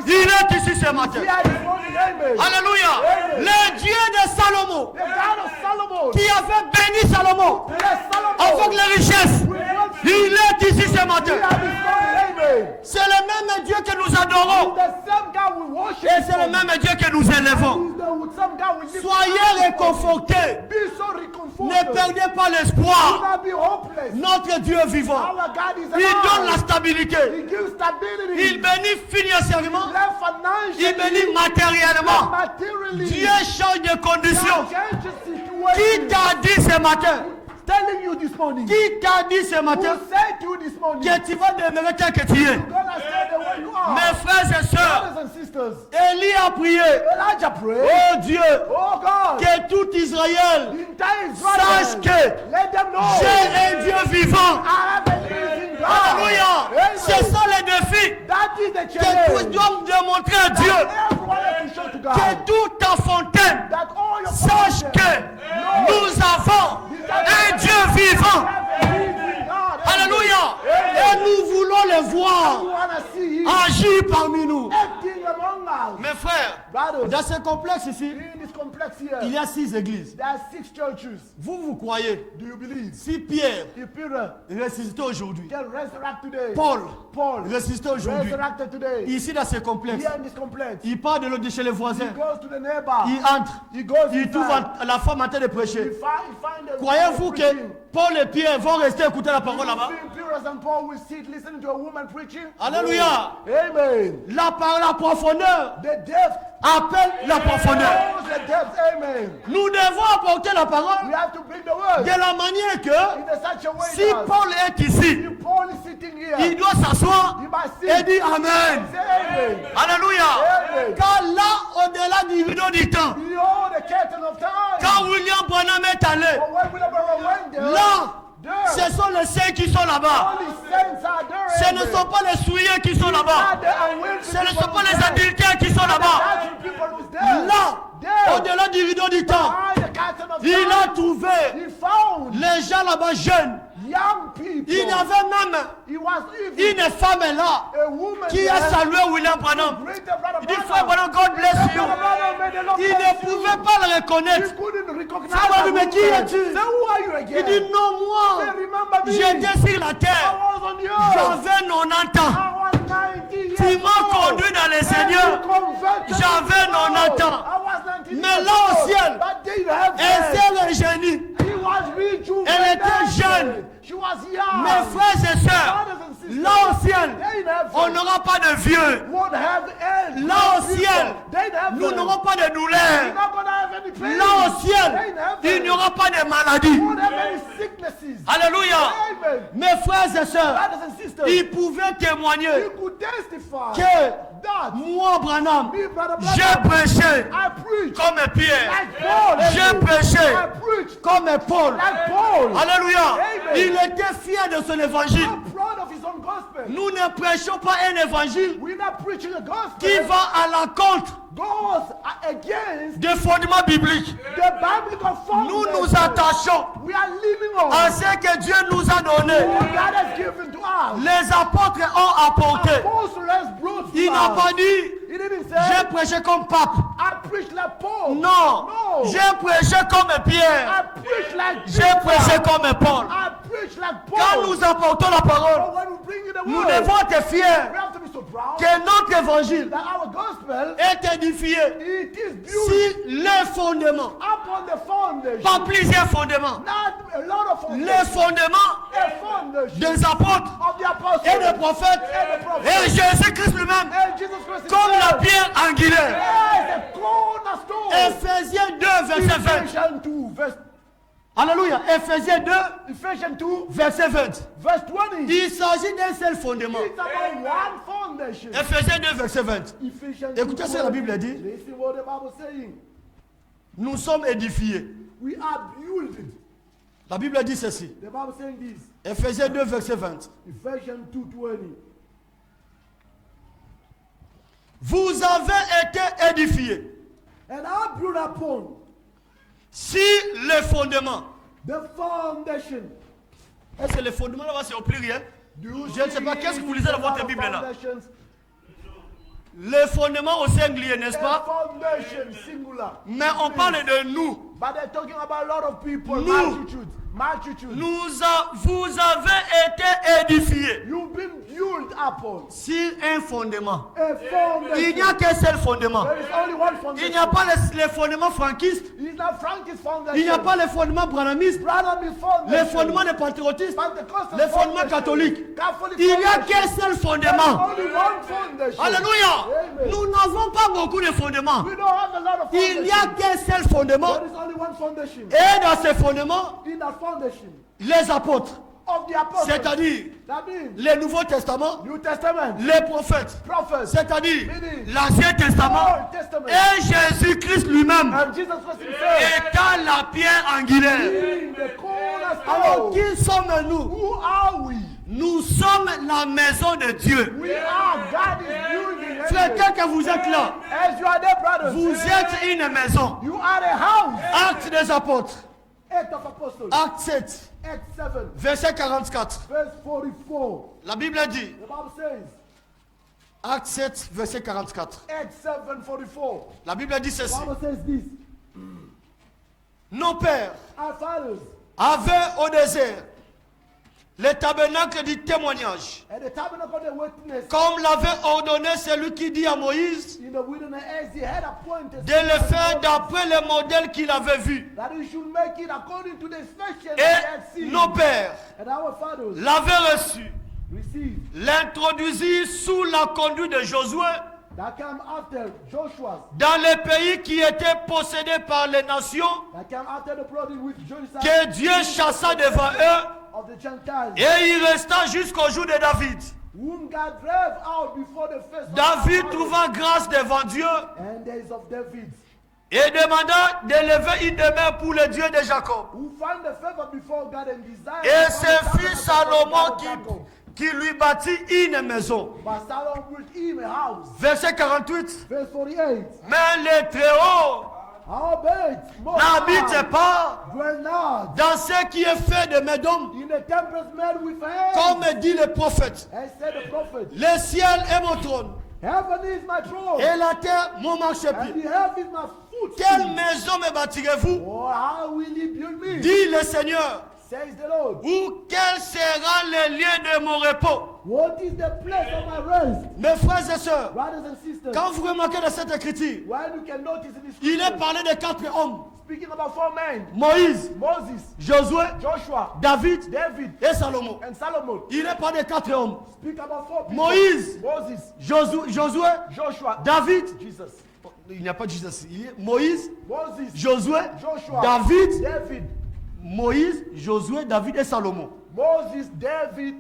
il est ici ce matin. Alléluia. Le Dieu de Salomon, qui avait béni Salomon avec les richesses, il est ici ce matin. C'est le même Dieu que nous adorons. Et c'est le même Dieu que nous élevons. Soyez réconfortés. Ne perdez pas l'espoir. Notre Dieu est vivant. Il donne la stabilité. Il bénit financièrement. Il bénit matériellement. Dieu change de conditions. Qui t'a dit ce matin? Qui t'a dit ce matin que tu vas demeurer tel que tu es? Mes frères et sœurs, Élie a prié. Oh Dieu, que tout Israël sache que j'ai un Dieu vivant. Alléluia. C'est ça le défi. Que tous doivent démontrer à Dieu God. Que toute ta fontaine That all your sache fountains que nous avons un Dieu vivant. Alléluia. Et nous voulons le voir agir parmi nous. Mes frères, dans ce complexe ici, il y a 6 églises. There are 6 churches. Vous croyez, Do you believe? si Pierre If Peter ressuscité aujourd'hui, can resurrect today, Paul Paul ressuscité aujourd'hui, resurrected today, ici dans ce complexe, here in this complex, il part de l'autre de chez les he voisins, goes to the neighbor, il entre, he goes il trouve inside, la femme en train de he prêcher. find the Croyez-vous woman que preaching. Paul et Pierre vont rester écouter la parole là-bas? You think Peter and Paul will sit listening to a woman preaching? Alléluia. Amen. La profondeur The depth appelle la profondeur. knows the depth. Amen. Nous devons apporter la parole We have to bring the word de la manière que in such a way si that Paul est ici, if Paul is sitting here, il doit s'asseoir he must et sit dire Amen. say Amen. Alléluia. Amen. Car là, au-delà du rideau du temps, Behold the curtain of time. quand William Branham est allé, But when William Branham went there, là, there, ce sont les saints qui sont là-bas. only saints are there. Ce Amen. ne sont pas les souillés qui sont là-bas. Not the unwilling Ce ne people sont pas who's les there. adultères qui sont Not the là-bas. natural people who's there. Là, There, au-delà du rideau du temps, behind the curtain of il a time, trouvé he found les gens là-bas jeunes. young people. Il y avait même He was even une femme là a woman qui a there. salué William Branham. Great brother Il dit, Branham. frère Branham, God bless you. Brother Branham, may the Lord Il bless ne you. pouvait pas le He reconnaître. couldn't recognize Frère Branham, the mais qui woman. es-tu? Say, who are you again? Il dit, non, Say, moi, remember me. j'étais sur la I terre. was on the earth. J'avais 90 ans. I was 90 years Tu m'as old. conduit dans les Seigneurs. And you converted me. J'avais 90 ans. I was 90 Mais years là au old. ciel, But they have elle s'est régénie. He was rejuvenated. Elle était jeune. She was young. Mes frères et sœurs, Brothers and sisters, là au ciel, they in heaven on n'aura pas de vieux. won't have end. Là au ciel, They in heaven, nous n'aurons pas de you're douleur. not gonna have any pain. Là au They ciel, in heaven, il n'y aura pas de maladie. won't have any sicknesses. Alléluia. Amen. Mes frères et sœurs, Brothers and sisters, ils pouvaient témoigner you could testify que that moi, Branham, me, Brother j'ai Branham, prêché I preach comme Pierre. like Paul. J'ai prêché I preach comme Paul. like Paul. Alléluia. Amen. Il était fier de son évangile. I'm proud of his own gospel. Nous ne prêchons pas un évangile We're not preaching a gospel qui va à l'encontre goes against des fondements bibliques. the biblical Nous nous foundation. attachons We are living on à ce que Dieu nous a donné. what God has given to us. Les apôtres ont apporté. Apostles has brought Il n'a us. pas dit, He didn't j'ai say, prêché comme pape. I preach like Paul. Non, No. j'ai prêché comme Pierre. I preach like J'ai Peter. prêché comme Paul. I preach like Quand Paul. nous apportons la parole, But when we bring you the nous word, devons être fiers we have to be so proud que notre évangile that our gospel, est édifié it is built sur les fondements, upon the foundation. pas plusieurs fondements. Not a lot of Les foundations. fondements A foundation des apôtres of the apostles et des prophètes and the prophets. et Jésus-Christ lui-même And Jesus Christ comme la himself. pierre angulaire. Yes, a cornerstone. Ephésiens 2, verset 20. Ephesians 2, verse, Alléluia. Ephésiens 2, Ephesians 2, verset 20. verse 20. Il s'agit d'un seul fondement. It's about one foundation. Ephésiens 2, verset 20. Ephesians Écoutez ce que la Bible dit. Listen what the Bible is saying. Nous sommes édifiés. We are built. La Bible dit ceci. The Bible is saying this. Ephésiens 2, verset 20. Ephesians 2:20. Vous avez été édifiés And I build upon si les fondements. the foundation. Est-ce que les fondements là-bas c'est au pluriel? Do you Je ne sais pas, see qu'est-ce que vous lisez dans votre the Bible là? foundations? Les fondements au singulier, n'est-ce A pas? foundation singular. Mais on parle de nous. But they're talking about a lot of people. Nous. Multitude. Vous avez été édifiés You've been built upon sur un fondement. a foundation. Il n'y a qu'un seul fondement. There is only one foundation. Il n'y a pas les fondements franquistes. It's not Frankie's foundation. Il n'y a pas les fondements branhamistes. Branham's foundation. Les fondements des pentecôtistes. Pentecostal Les fondements foundation. catholiques. Catholic Il n'y a foundation. qu'un seul There is fondement. only one foundation. Alléluia. Amen. Nous n'avons pas beaucoup de fondements. We don't have a lot of Il n'y a foundations. qu'un seul fondement. There is only one foundation. Et dans ces fondements, In that foundation les apôtres, of the apostles. c'est-à-dire That means le Nouveau Testament, New Testament, les prophètes, prophets, c'est-à-dire Meaning, l'Ancien Testament Old Testament, et Jésus-Christ lui-même and Jesus Christ himself. étant la pierre angulaire. In the Alors, cornerstone. qui sommes-nous? Who are we? Nous sommes la maison de Dieu. We are God is building. Frères C'est que vous êtes là. As you are there, brothers, Vous êtes une maison. you are a house. Actes des apôtres. Acts of Apostles, Acte 7. Acts 7, Verset 44. verse 44. La Bible dit. The Bible says, Acte 7, verset 44. Acts 7, 44. La Bible dit The ceci. Bible says this. Nos pères Our fathers, avaient au désert le tabernacle du témoignage, at the tabernacle of the witness comme l'avait ordonné celui qui dit à Moïse in the wilderness, as he had appointed, de le faire d'après le modèle qu'il avait vu. that he should make it according to the fashion that he had Et seen. nos pères And our fathers l'avaient reçu, received. l'introduisirent sous la conduite de Josué That came after Joshua. dans les pays qui étaient possédés par les nations That came after the blood with Jerusalem que Dieu chassa devant eux, of the Gentiles. et il resta jusqu'au jour de David. Whom God drove out before the first of David our trouva grâce devant Dieu and days of David, et demanda d'élever une demeure pour le Dieu de Jacob. who found the favor before God and desired. Et to ce find the fut tabernacle of Salomon God Jacob. qui lui bâtit une maison. But Solomon built him a house. Verset 48. Verse 48. Mais le Très-Haut Howbeit, most n'habite high pas dwell not dans ce qui est fait de Médom, in the temples made with hands. comme dit le prophète. And said the prophet, Le ciel est mon trône heaven is my throne, et la terre mon and marchepied. the earth is my footstool. Quelle maison me bâtirez-vous, Or how will he build me? dit le Seigneur, Says the Lord. ou quel sera le lieu de mon repos? What is the place of my rest? Mes frères et sœurs, Brothers and sisters, quand vous remarquez dans cette écriture, when you can notice in this il est scripture, parlé de 4 hommes. speaking about 4 men, Moïse, Moses, Josué, Joshua, David David, et Salomon. and Solomon. Il est parlé de 4 hommes. Speak about 4 people. Moïse, Moses, Josué, Joshua, David. Jesus. Il n'y a pas de Jésus. Il y a Moïse, Moses, Josué, Joshua, David, David, Moïse, Josué, David et Salomon. Moses, David,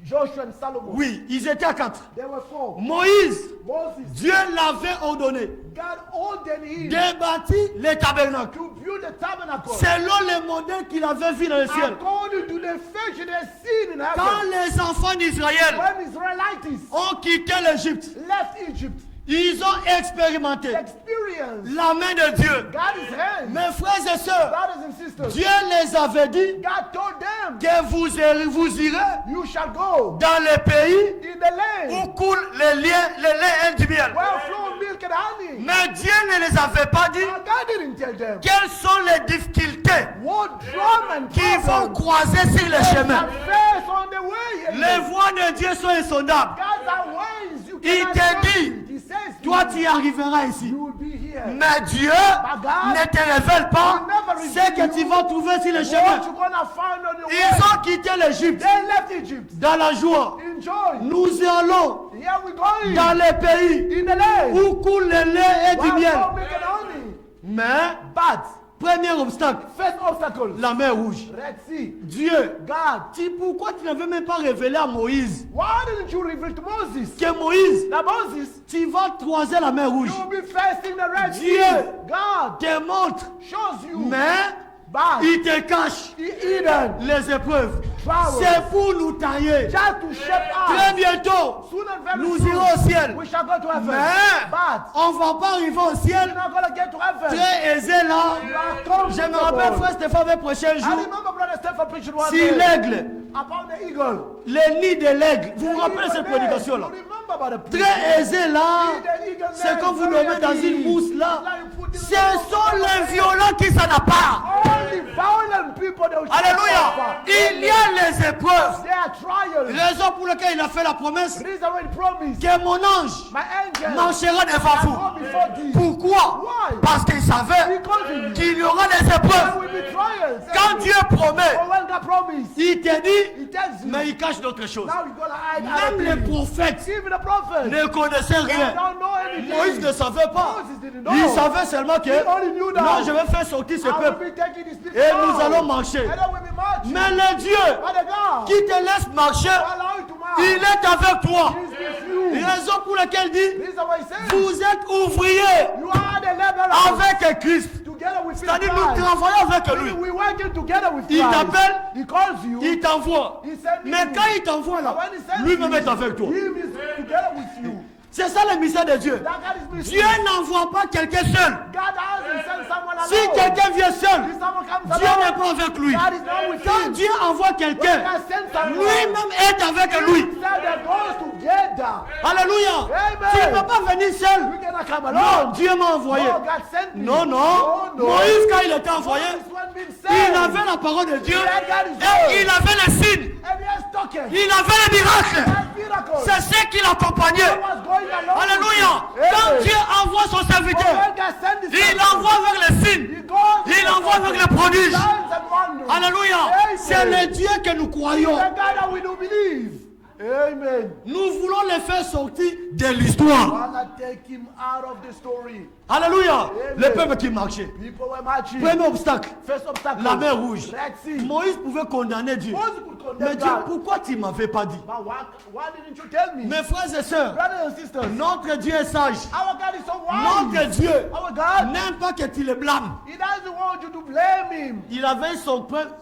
Joshua, and Solomon. Oui, ils étaient à 4. There were 4. Moïse, Moses, Dieu l'avait ordonné God ordered him de bâtir les tabernacles to build the tabernacle selon le modèle qu'il avait vu dans le ciel. according to the fashion they seen in Quand heaven. les enfants d'Israël When Israelites ont quitté l'Égypte, left Egypt, ils ont expérimenté experience la main de Dieu. God's hand. Mes frères et sœurs, Brothers and sisters, Dieu les avait dit God told them, que vous irez you shall go dans les pays in the land où coulent les lait et du miel. where flow milk and honey. Mais Dieu ne les avait pas dit But God didn't tell them quelles sont les difficultés what drum and qui vont problems croiser sur le they chemin. shall face on the way. Les voies de Dieu sont insondables. God's are ways you Il cannot te know. dit, He says to toi you, tu y arriveras ici. you will be here. Mais Dieu ne te révèle pas ce que tu vas trouver sur le What chemin. you gonna find on your Ils way? ont quitté l'Égypte They left Egypt. dans la joie. Enjoy. Nous allons Here we going. dans les pays In the land. où coule le lait et du Where miel. flow milk and honey. Mais, But premier obstacle, first obstacle, la mer rouge. Red Sea. Dieu, God. pourquoi tu n'avais même pas révélé à Moïse Why didn't you reveal to Moses? que Moïse, Now Moses, tu vas croiser la mer rouge? you will be facing the Red Dieu. Sea. God Te montre, shows you. mais But il te cache hidden. les épreuves. Trials. C'est pour nous tailler. Just to shape Très us. bientôt, Soon and very nous soon, irons au ciel. we shall go to heaven. Mais But on ne va pas arriver au we're ciel not going to get to heaven. très aisé là. You are Je me rappelle, frère Stéphane, avait prêché un I jour remember Brother Stephen preaching one sur day l'aigle, about the eagle. le nid de l'aigle. Vous vous The rappelez eagle cette there. prédication là? You remember about the Très aisé là. The eagle C'est there quand is vous very le mettez dans easy. une mousse là. Like you put it in Ce the sont les violents qui s'en appartent. Only violent people that will Alléluia. Il y a les épreuves. There are trials. Raison pour laquelle il a fait la promesse Reason why he promised. que mon ange My angel marchera devant shall vous. go before thee. Pourquoi? Why? Parce qu'il savait Because qu'il y aura des there épreuves. will be trials. Quand Dieu promet, But when God promised, il te dit, he tells you. mais il cache d'autres choses. Now you're going to hide Même other les things. prophètes Even the prophet. ne connaissaient They rien. don't know anything. Moïse ne savait pas. Moses didn't know. Il savait seulement que He only knew that. non, je vais faire sortir ce I will peuple. be taking this people Et nous out. allons marcher. And then we'll be marching. Mais le Dieu But the God qui te laisse marcher, allow you to march. il est avec toi. He is with you. Raison pour laquelle il dit, Reason why he says, vous êtes ouvriers you are the laborers avec Christ. together with C'est-à-dire Christ. nous travaillons avec lui. We working together with Il Christ. t'appelle, He calls you. il t'envoie. He sent me. Mais quand il t'envoie là, When he sends lui-même you, est avec toi. he is together with you. C'est ça le mystère de Dieu. That God is Dieu mystery. n'envoie pas quelqu'un seul. God has to send someone alone. Si quelqu'un vient seul, If someone comes Dieu alone, n'est pas avec lui. God is not with Quand him. Dieu envoie When quelqu'un, God sends someone, lui-même est avec lui. he said they goes together. Alléluia. Amen. Tu ne peux pas venir seul. You cannot come Non, alone. Dieu m'a envoyé. No, God sent me. Non, non. No, no. Moïse, quand il était envoyé, This one being il sent. avait la parole de Dieu Yeah, et il avait les signes. And he has talking. Il avait les miracles. That's miracle. C'est ce qui l'accompagnait. He was going along. Alléluia. Quand Amen. Dieu envoie son When serviteur, God sent his il servant, envoie vers les signes. he goes Il to envoie vers les prodiges. signs and wonders. Alléluia. Amen. C'est le Dieu que nous croyons. The God that we do believe. Amen. Nous voulons les faire sortir de l'histoire. Wanna take him out of the story. Alléluia. Amen. Le peuple qui marchait. People were marching. Premier obstacle. First obstacle. La mer rouge. Red Sea. Moïse pouvait condamner Dieu. Moses could condemn Mais Dieu, God. pourquoi tu ne m'avais pas dit? But why didn't you tell me? Mes frères et sœurs, Brothers and sisters, notre Dieu est sage. our God is so wise. Notre Dieu Our God, n'aime pas que tu le blâmes. he doesn't want you to blame him. Il avait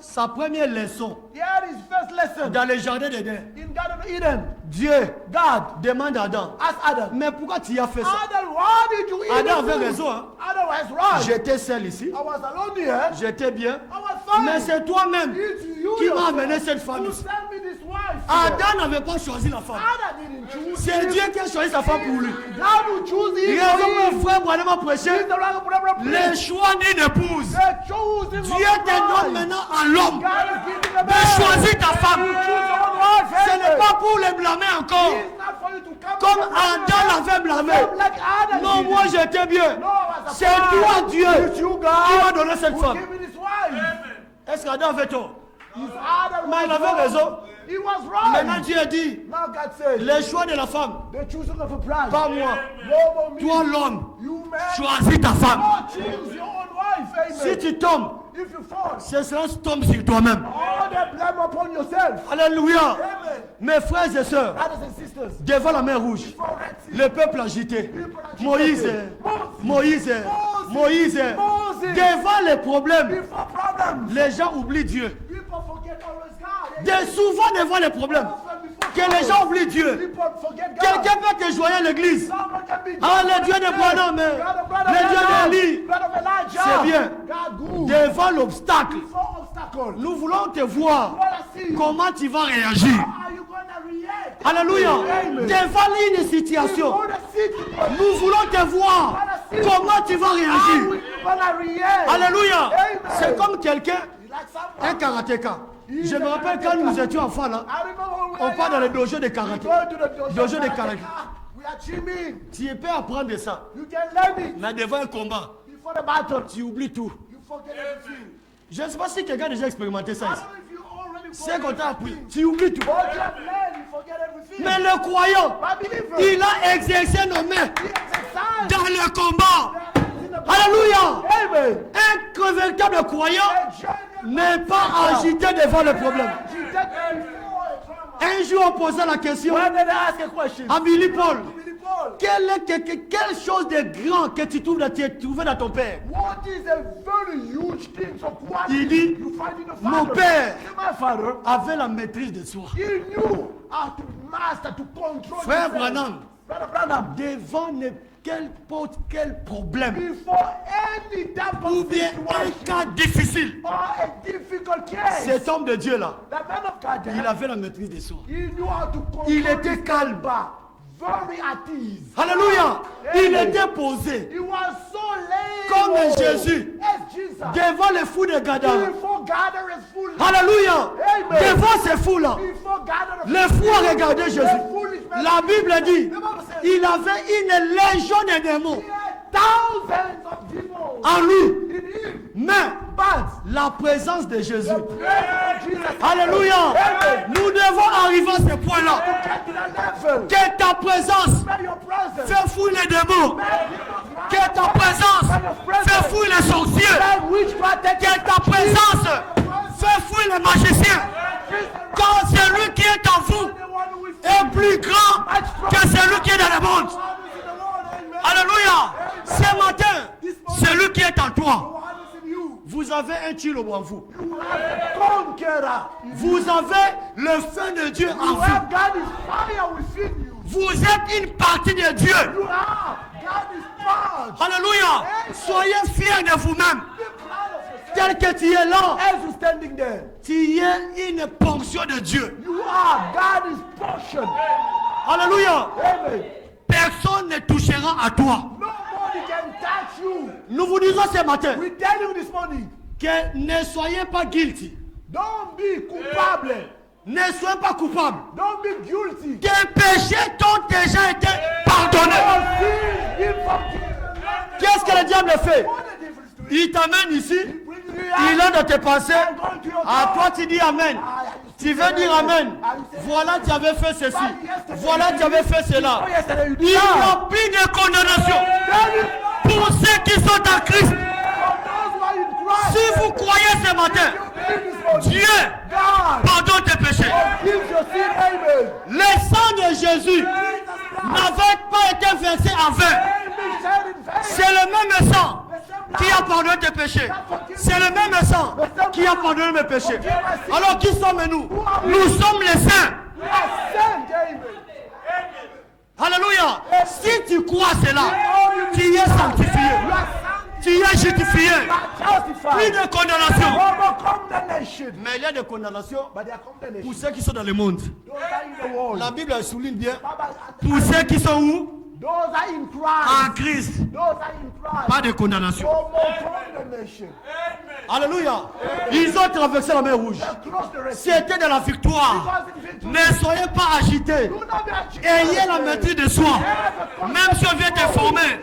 sa première leçon He had his first lesson dans le jardin d'Éden. in Garden of Eden. Dieu, God, demande à Adam. Ask Adam. Mais pourquoi tu as fait ça? Adam, why did you eat Adam the avait fruit? raison. Hein? Adam was right. J'étais seul ici. I was alone here. J'étais bien. I was fine. Mais c'est toi-même It's you qui m'a yourself amené cette femme who ici. sent me this wife here. Adam n'avait pas choisi la femme. Adam didn't choose C'est him. Dieu qui a choisi sa femme pour lui. God will choose him. Raison for mon him. frère Branham a prêché. He's the right of Le choix d'une épouse. They chose him. Dieu te donne maintenant à l'homme God is giving a de choisir ta femme. You choose your own wife. Ce n'est pas pour les blâmer encore. It's not for you to come Comme and blame Adam them. l'avait blâmé. Come like Adam Non, did. moi j'étais bien. No, I was a C'est father. toi Dieu It's you, God, qui m'a donné cette who femme. gave me this wife. Est-ce qu'Adam avait tort? It's Adam Mais il was avait wrong. raison. He was right. Maintenant Dieu a dit, Now God said, le choix de la femme, the choosing of a bride. pas moi. No more me. Toi l'homme, You man. choisis ta femme. God choose your own wife. Amen. Si tu tombes, If you fall, ce sera tombe sur toi-même. all the blame upon yourself. Alléluia. Amen. Mes frères et sœurs, Brothers and sisters, devant la mer rouge, for Red Sea, le peuple agité. people are Moïse, Moses, Moïse, Moses. devant les problèmes, Before problems, les gens oublient Dieu. people forget always God. Souvent devant les problèmes, que les gens oublient Dieu. People forget God. Quelqu'un peut te joindre à l'église. Someone can be Ah, le Dieu de Branham, le Dieu d'Élie. C'est bien. God good. Devant l'obstacle, Before obstacle. nous voulons te voir Wanna see comment tu vas réagir. how are you gonna react? Alléluia. Amen. Devant une situation, Before the city, nous voulons te voir comment tu vas how réagir. you gonna react? Alléluia. Amen. C'est comme quelqu'un, Like someone. un karatéka. Je me rappelle quand nous étions enfants là, I remember when we on were part dans young, le dojo de we karaté. go to the Dojo de karateka. karaté. We are chiming. Tu peux apprendre ça. You can learn it Mais devant un combat, before the battle. tu oublies tout. You forget everything. Je ne sais pas si quelqu'un a déjà expérimenté ça I ici. don't know if you already C'est forget qu'on t'a appris. everything. Tu oublies tout. What you have learned, you forget everything. Mais le croyant, My believer, il a exercé nos mains he exercised dans le combat. in the Alléluia. Amen. Un véritable croyant n'est pas agité devant le problème. Un jour, on posait la question When did I ask a question? à Billy Paul. Billy Paul, Quelle chose de grand que tu trouves dans ton père? what is a very huge thing so quality Il dit, you find in the mon father? père My father, avait la maîtrise de soi. he knew how to master, to control Frère himself. Branham, Brother Branham, devant quel problème before any type ou of bien un situation cas difficile, or a difficult case, cet homme de Dieu là, the man of God, il avait la maîtrise de soi. he knew how to control Il était his calme. temper, very at ease. Alléluia. Il Amen. était posé He was so lame. comme Jésus As Jesus. devant les fous de Gadara. Before gatherers full. Alléluia. Amen. Devant ces fous-là, Before gatherers. les fous ont regardé Jésus. The foolish men. La Bible dit, The Bible says, il avait une légion de démons he had thousands of demons en lui. in him. Mais la présence de Jésus. Praise Jesus. Alléluia. Amen. Nous devons arriver à ce point-là. Get to the level. Que ta présence May your presence. fait fouiller les démons. May demons Que ta présence fait fouiller les sorciers. May witchcraft take Que ta présence fait fouiller les magiciens. Quand celui qui est en vous the one who is est plus grand que celui qui est dans le monde. in the Lord. Amen. Alléluia. Ce matin, celui qui est en toi, What is in you? vous Vous avez un kilo en vous. You have a conqueror. Vous avez le feu de Dieu en You vous. have God's fire within you. Vous êtes une partie de Dieu. You are God's part. Alléluia. Soyez fiers de vous-même. Be proud of yourself. Tel que tu es là, As you're standing there, tu es une portion de Dieu. you are God's portion. Alléluia. Amen. Personne ne touchera à toi. Nobody can touch you. Nous vous disons ce matin We tell you this morning, que ne soyez pas guilty. don't be coupable. Ne soyez pas coupable. Don't be guilty. Tes péchés t'ont déjà été pardonnés. Your sins be forgiven. Qu'est-ce que le diable fait? What a difference to it? Il t'amène ici. Bring you Il here est dans tes pensées. and go to your À God. toi tu dis Amen. Tu veux dire Amen. Voilà, tu avais fait ceci. Voilà, tu avais fait cela. Oh, yesterday you Il did n'y that. a plus de condamnation There is pour ceux qui sont en Christ. for those who are in Christ. Si vous croyez ce matin, You believe this morning. Dieu God pardonne tes péchés. forgives your sin. Amen. Le sang de Jésus n'avait pas été versé en vain. Amen. Said in vain. C'est le même sang qui a pardonné tes péchés. C'est le même sang qui a pardonné mes péchés. Alors qui sommes-nous? Nous sommes les saints. You are sent. Amen. Alléluia. Si tu crois cela, tu es sanctifié. You are sanctified. Tu es justifié. You are Plus justified. de condamnation. No more condemnation. Mais il y a des condamnations But there are condemnation. pour ceux qui sont dans le monde. Those are in the world. La Bible souligne bien. Baba, Pour ceux qui sont où? those are in En Christ. Christ. Those are in Christ. Pas de condamnation. No more condemnation. Alléluia. Ils ont traversé la mer rouge. Cross the Red Sea. C'était de la victoire. Because in victory, Ne soyez pas agités. do not be achieved. Ayez la maîtrise de soi. Même si on vient te former.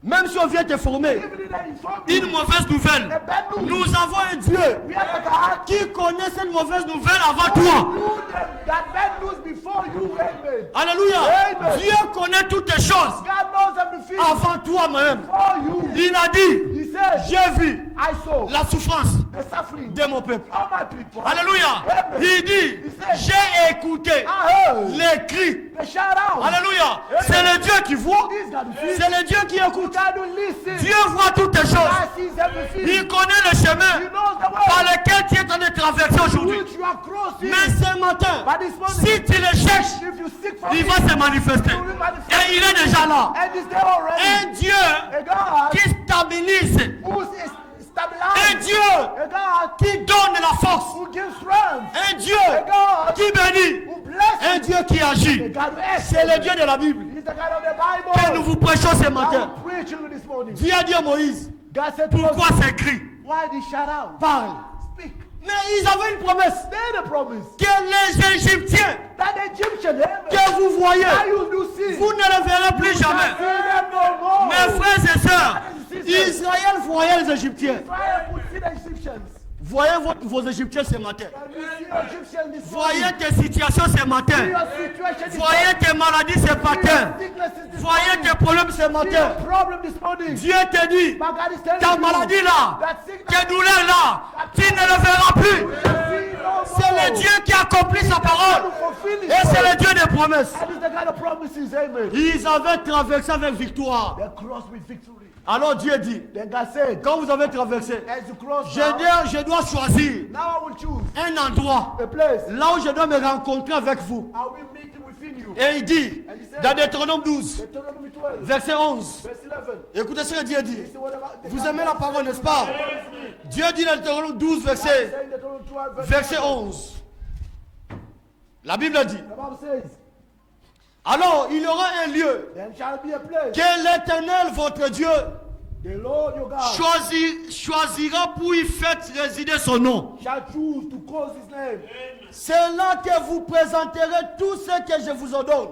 Même si on vient te former. Even in the informing, Une mauvaise nouvelle. Nous avons un Dieu we have a God qui connaît cette mauvaise nouvelle avant toi. who that bad news before you. Amen. Alléluia. Amen. Dieu connaît toutes tes choses God knows everything avant toi-même. for you. Il a dit, He said, j'ai vu I saw la souffrance the suffering de mon peuple. of my people. Alléluia. Il dit, j'ai écouté I heard les cris. the shout out. Alléluia. C'est le Dieu qui voit. He's got to C'est le Dieu qui écoute. God to listen. Dieu voit toutes tes choses. God sees everything. Il connaît le He chemin knows the par way lequel tu es en train de traverser aujourd'hui. which you are crossing. Mais ce matin, But this morning, si tu le cherches, if you seek for il it, va se manifester. he will manifest. Et il est déjà là. And it's there already. Un Dieu A God qui stabilise. who is Un stabilized. Dieu A God qui donne la force. who gives strength. Un Dieu A God qui bénit. who blesses. Un Dieu qui A agit. God who acts. C'est le Dieu de la Bible He's the God of the que nous Bible. vous prêchons ce I matin. will preach you this morning. Dieu a dit à Moïse, God said to pourquoi us, ces cris? why did shout out? Parle. Speak. Mais ils avaient une promesse They the promise que les Égyptiens that the Egyptian que vous voyez, that you do see. vous ne les verrez plus See jamais. them no more. Mes frères et sœurs, Israël voyait les Égyptiens. Israel could see the Egyptians. Voyez vos Égyptiens ce matin. And you see the Egyptians this Voyez morning. tes situations ce See matin. your situation this Voyez tes maladies ce morning. See matin. your sicknesses this Voyez morning. tes problèmes ce See matin. your problem this morning. Dieu te dit, My God is telling ta you maladie là, that sickness tes douleurs là, tu ne le verras plus. you see no more. C'est le Dieu qui accomplit sa God parole. will fulfill it. Et c'est le Dieu des promesses. And it's the God of promises. Amen. Ils avaient traversé avec victoire. They cross with victory. Alors Dieu dit, Then God said, quand vous avez traversé, as you cross je dois choisir now I will choose un endroit a place. là où je dois me rencontrer avec vous. I will meet within you. Et il dit, dans Deutéronome 12, Deuteronomy 12, verset 11, verse 11. écoutez ce que Dieu dit. See what about the Vous God aimez la parole, n'est-ce pas? Dieu dit dans Deutéronome 12, saying Deuteronomy 12, verset 11. La Bible dit, The Bible says, alors il y aura un lieu then shall be a place. que l'Éternel, votre Dieu, The Lord your God choisira pour y faire résider son nom. shall choose to cause his name. C'est là que vous présenterez tout ce que je vous ordonne.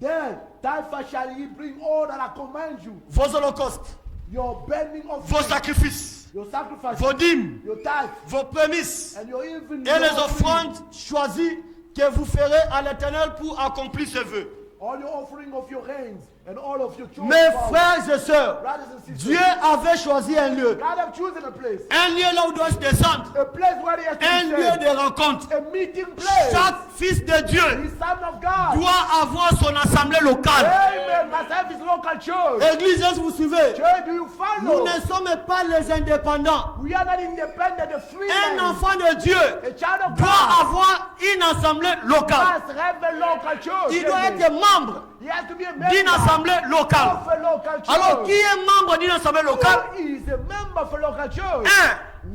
Then that far shall he bring all that I command you. Vos holocaustes, Your burning of vos sacrifices, your sacrifice, vos dîmes, your tithe, vos prémices and your even et les your offrandes choisies que vous ferez à l'Éternel pour accomplir ce vœu. all your offering of your hands and all of your choice. Mes frères et sœurs, brothers and sisters, Dieu avait choisi un lieu. God have chosen a place. Un lieu là où doit se descendre. A place where he has Un been lieu sent. de rencontre. A meeting place. Chaque fils de Dieu The Son of God. doit avoir son assemblée locale. Amen. Must have his local church. Église, est-ce que vous suivez? Church, do you Nous follow? ne sommes pas les indépendants. We are not independent, the free Un man. enfant de Dieu A child of doit God avoir une assemblée locale. must have a local church. Il doit être membre He has to be a d'une member assemblée locale. of a local church. Alors, qui est membre d'une assemblée locale? Who is a member of a local church?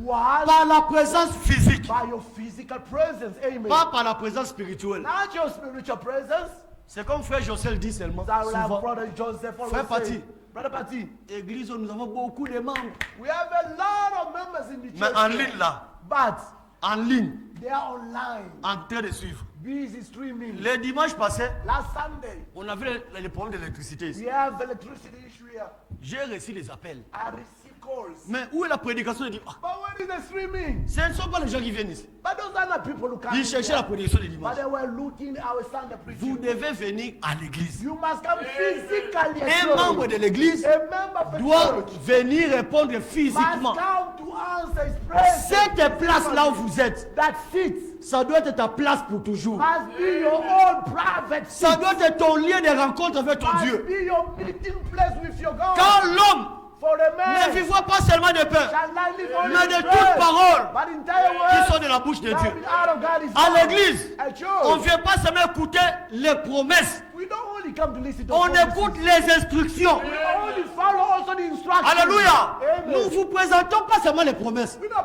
One, Par la présence physique, by your physical presence. Amen. pas par la présence spirituelle. Not your spiritual presence. C'est comme frère Joseph dit seulement. That will have Souvent. brother Joseph always Frère say. Pati. Brother Pati. Église, nous avons beaucoup de membres. We have a lot of members in the Mais church. en ligne là, But en ligne, they are online. en train de suivre. Busy streaming. Le dimanche passé, Last Sunday, on avait les problèmes d'électricité ici. we have electricity issue here. J'ai reçu les appels. I receive calls. Mais où est la prédication? Il dit, ah, But when is the streaming? ce ne sont pas les gens qui viennent ici. But those are not people who come Ils in cherchaient here. la prédication du But dimanche. they were looking at our Sunday Vous preaching. devez venir à l'église. You must come physically. at Un church. membre de l'église A member of the doit church venir répondre must physiquement. come to answer his prayer. Cette place là où vous êtes, That seat ça doit être ta place pour toujours. must be your own private seat. Ça doit être ton lieu de rencontre avec ton Must Dieu. be your meeting place with your God. Car l'homme For a ne man vivra pas seulement de pain, shall not live only mais de with toutes bread, paroles but the entire qui word sont de la bouche de that Dieu. is out of God is À God. l'église, At on ne church, vient pas seulement écouter les promesses, we don't only come to listen to on promises. écoute les instructions. We only follow also the instructions. Alléluia. Amen. Nous vous présentons pas seulement les promesses. We don't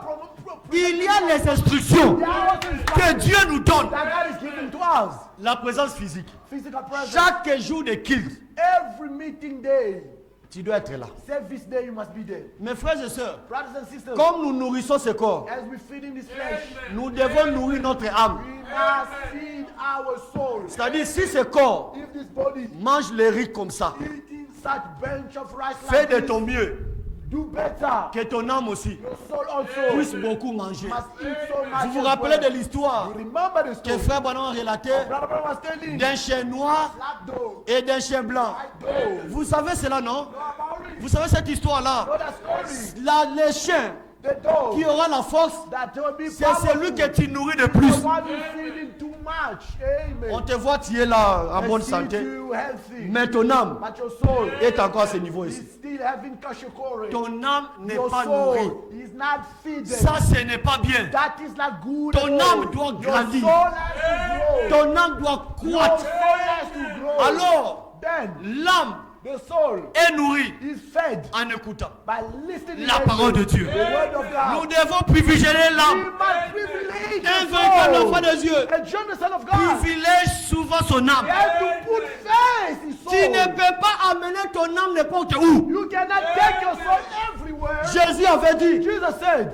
Il y a les instructions There are also que instructions Dieu nous donne. that God is giving to us. La présence physique. Physical presence. Chaque jour de culte, Every meeting day, tu dois être là. service day, you must be there. Mes frères et sœurs, Brothers and sisters, comme nous nourrissons ce corps, as we feed in this flesh, nous devons nourrir notre âme. we must feed our soul. C'est-à-dire, si ce corps If this body mange les riz comme ça, eating such bunch of rice fais like de this, ton mieux do better. que ton âme aussi Your soul also puisse beaucoup manger. must eat so much. Vous vous as rappelez well. de l'histoire You remember the que story? frère Banon a relaté Brother Branham was telling d'un chien noir black dog, et d'un chien blanc. white dog. Vous savez cela, non? Know about it? Vous savez cette histoire-là? Know that story? Les chiens The dog qui aura la force, that will be c'est celui que tu nourris de plus. The one who feeding too much. Amen. On te voit, tu es là en I bonne see santé. you healthy, Mais ton âme but your soul est encore à ce niveau is ici. still having kashikori. Ton âme n'est Your pas nourrie. soul is not feeding. Ça, ce n'est pas bien. That is not good. Ton at all. âme doit Your grandir. soul has to grow. Ton âme doit Your croître. soul has to grow. Alors, Then l'âme the soul est nourrie is fed en écoutant by listening la to parole de Dieu. the word of Nous God. devons privilégier We l'âme. must privilege Un the véritable soul. enfant de Dieu A genuine son of God. privilège souvent son âme. You have to put faith in soul. Tu ne peux pas amener ton âme n'importe où. You cannot take your soul everywhere. Jésus avait dit Jesus said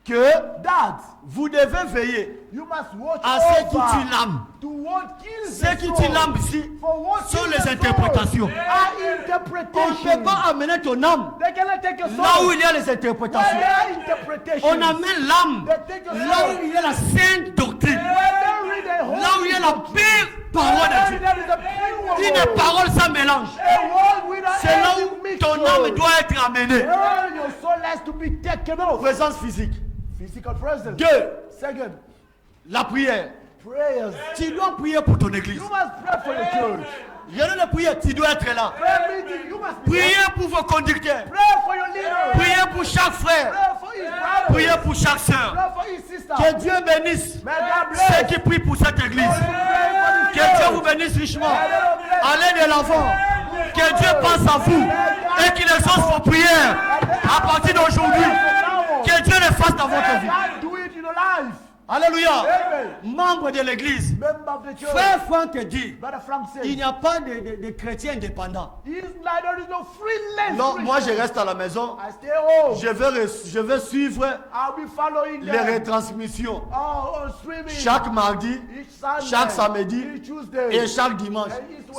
que that vous devez veiller you must watch à ceux qui over tuent l'âme. to what kills Ceux the qui soul. tuent l'âme ici For what sont kills les the soul interprétations. are On ne interpretations. peut pas amener ton âme They cannot take your soul là où il y a les where interprétations. there are interpretations. On amène l'âme They take your là soul où il y a la sainte doctrine. where they read a Là où il y a la holy pure parole de where Dieu. there is a pure Une word. parole sans mélange. A word without C'est là any où mixture. ton âme doit être amenée. Where your soul has to be taken off. Présence physique. Physical presence. 2. Second, La prière. prayers. Tu dois prier pour ton église. You must pray for your church. Il y a une prière, tu dois être là. Prayer meeting, you must be there. Priez pour vos conducteurs. Pray for your leader. Priez pour chaque frère. Pray for his brother. Priez pour chaque sœur. Pray for his sister. Que Dieu bénisse May God ceux bless. qui prient pour cette église. Pray for Que this Dieu church. vous bénisse richement. Allez de l'avant. Que Dieu pense à vous et qu'il exauce vos prières à partir d'aujourd'hui. Que Dieu le fasse dans votre vie. God do it in your life. Alléluia. Amen. Membre de l'église. Member of the church. Frère Franck dit, Brother Frank il says, n'y a pas de chrétiens indépendants. there is no freelance. Non, moi je Christian. reste à la maison. I stay home. Je vais suivre I'll be following les them. retransmissions On streaming. chaque mardi, Each Sunday. chaque samedi Each Tuesday. et chaque dimanche.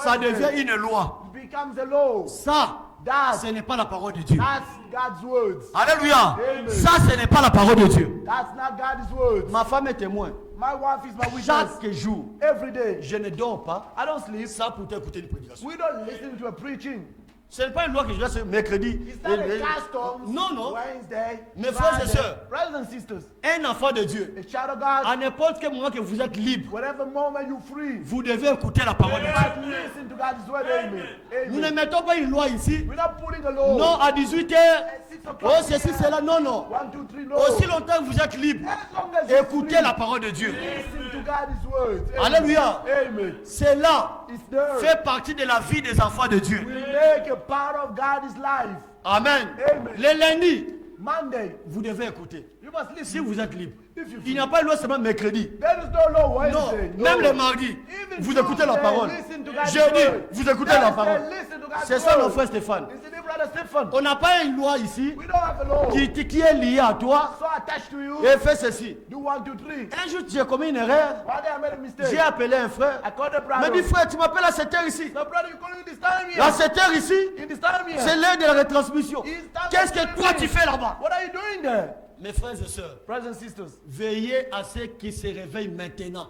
Ça devient une loi. It becomes a law. Ça, That, ce n'est pas la parole de Dieu. that's God's words. Alléluia. Amen. Ça, ce n'est pas la parole de Dieu. That's not God's words. Ma femme est témoin. My wife is my witness. Chaque jour, Every day. je ne dors pas. I don't sleep. Ça pour t'écouter une prédication. We don't listen to a preaching. Ce n'est pas une loi que je dois ce mercredi. It's not a customs. Non, non. Wednesday. Mes frères et Friday. sœurs. Brothers and sisters. Un enfant de Dieu, A child of à God. n'importe quel moment que vous êtes libre, Whatever moment you're free. vous devez écouter la parole de You Dieu. must listen to God's word. Amen. Nous ne Amen. mettons pas une loi ici. We're not putting a law. Non, à 18h. At 6 o'clock. Oh, ceci, cela. Non, non. 1, 2, 3, no. Aussi longtemps que vous êtes libre, As long as you're écoutez free, la parole de Dieu. listen to God's word. Alléluia. Amen. Cela It's there. fait partie de la vie des enfants de Dieu. We make a part of God's life. Amen. Amen. Les lundis, Monday, vous devez écouter. you must Si listen. vous êtes libre. If you're Il free. n'y a pas une loi seulement mercredi. There is no law Non, Wednesday. No. même les mardis, Even vous écoutez la Tuesday, parole. listen to God's Jeudi, word. vous écoutez la Thursday, parole. listen to God's C'est ça, word. mon frère Stéphane. Listen to brother Stephen. On n'a pas une loi ici We don't have a law. qui est liée à toi So attached to you. et fais ceci. Do 1, 2, 3. Un jour, j'ai commis une erreur. One day I made a mistake. J'ai appelé un frère. I called the Il brother. m'a dit, frère, tu m'appelles à 7h ici. So brother, you calling this time here? À 7h ici, In this time here. c'est l'heure de la retransmission. Qu'est-ce que toi tu fais là-bas? What are you doing there? Mes frères et sœurs, Brothers and sisters, veillez à ceux qui se réveillent maintenant.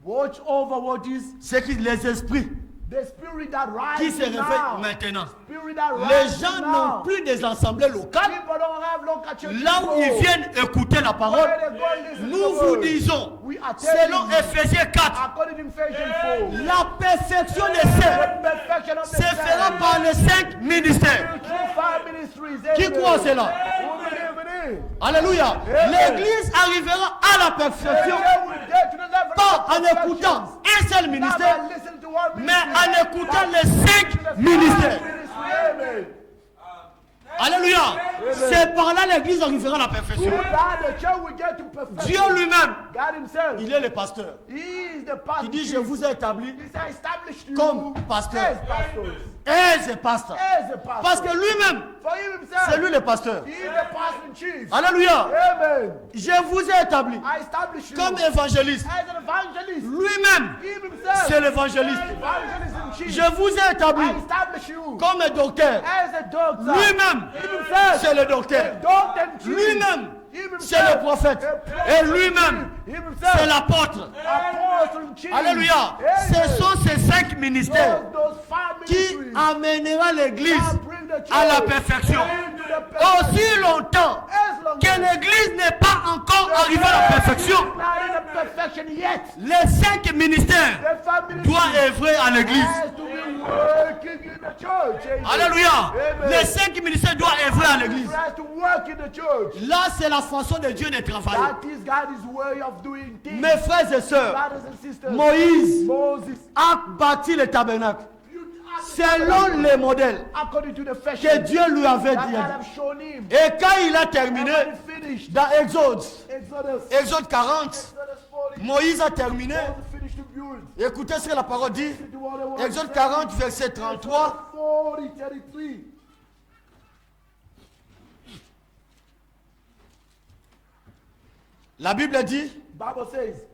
watch over what is C'est qui les esprits the spirit that qui rises se réveillent now. maintenant. Spirit that Les rises gens now. n'ont plus des assemblées locales. People don't have local churches. Là où ils viennent écouter la parole, Where they go listen to nous the vous word. disons, We are telling selon you, Ephésiens 4, according to Ephesians 4, la perfection des saints the perfection of the se fera saints par les 5 ministères. through 5 ministries. Qui Amen. croit cela? Who believe in it? Alléluia. Amen. L'église arrivera à la perfection, Then we get to the level pas of en perfection. écoutant un seul Not ministère, by listening to one mais ministry, en écoutant but les 5 to the ministères. 5 ministries. Amen. Alléluia. C'est par là l'église arrivera à la perfection. Through that, the church will get to perfection. Dieu lui-même, God himself, il est le pasteur. he is the pastor. Il dit, je vous ai établi He said, established you comme pasteur. as pastors. Et c'est pasteur. As a pastor. Parce que lui-même, For him himself, c'est lui le pasteur. he is the pastor in chief. Alléluia. Amen. Je vous ai établi I established you comme évangéliste. as an evangelist. Lui-même, Him himself, c'est l'évangéliste. evangelist in chief. Je vous ai établi I established you comme un docteur. as a doctor. Lui-même, Him himself, c'est le docteur. doctor in chief. Lui-même, Him himself, c'est le prophète. a prophet Et in lui-même, chief. Him himself, c'est l'apôtre. apostle in chief. Alléluia. Amen. Ce sont ces 5 ministères Those 5 qui ministries amènera l'église that bring the à la church perfection. into the perfection. Aussi longtemps As long que as l'église n'est pas encore arrivée à la perfection, not in the perfection yet. les 5 ministères The 5 ministries doivent œuvrer à l'église. has to be working in the church. Amen. Alléluia. Amen. Les 5 ministères doivent œuvrer à l'église. It has to work in the church. Là, c'est la façon de Dieu de travailler. That is God's way of doing things. Mes frères et sœurs, Brothers and sisters, Moïse Moses, a bâti le tabernacle selon les modèles according to the que fashion Dieu lui avait that dit. God have shown him. Et quand il a And terminé, when he finished, dans Exode, Exodus 40, 40, Moïse a terminé. Moses finished to build. Écoutez ce que la parole dit. Listen to what the word Exode says. 40, verset 33. 40, 33. La Bible dit, Bible says,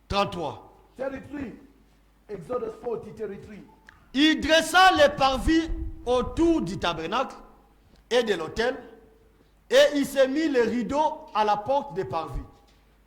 33. 33. Exodus 40, 33. Il dressa les parvis autour du tabernacle et de l'autel, et il s'est mis les rideaux à la porte des parvis.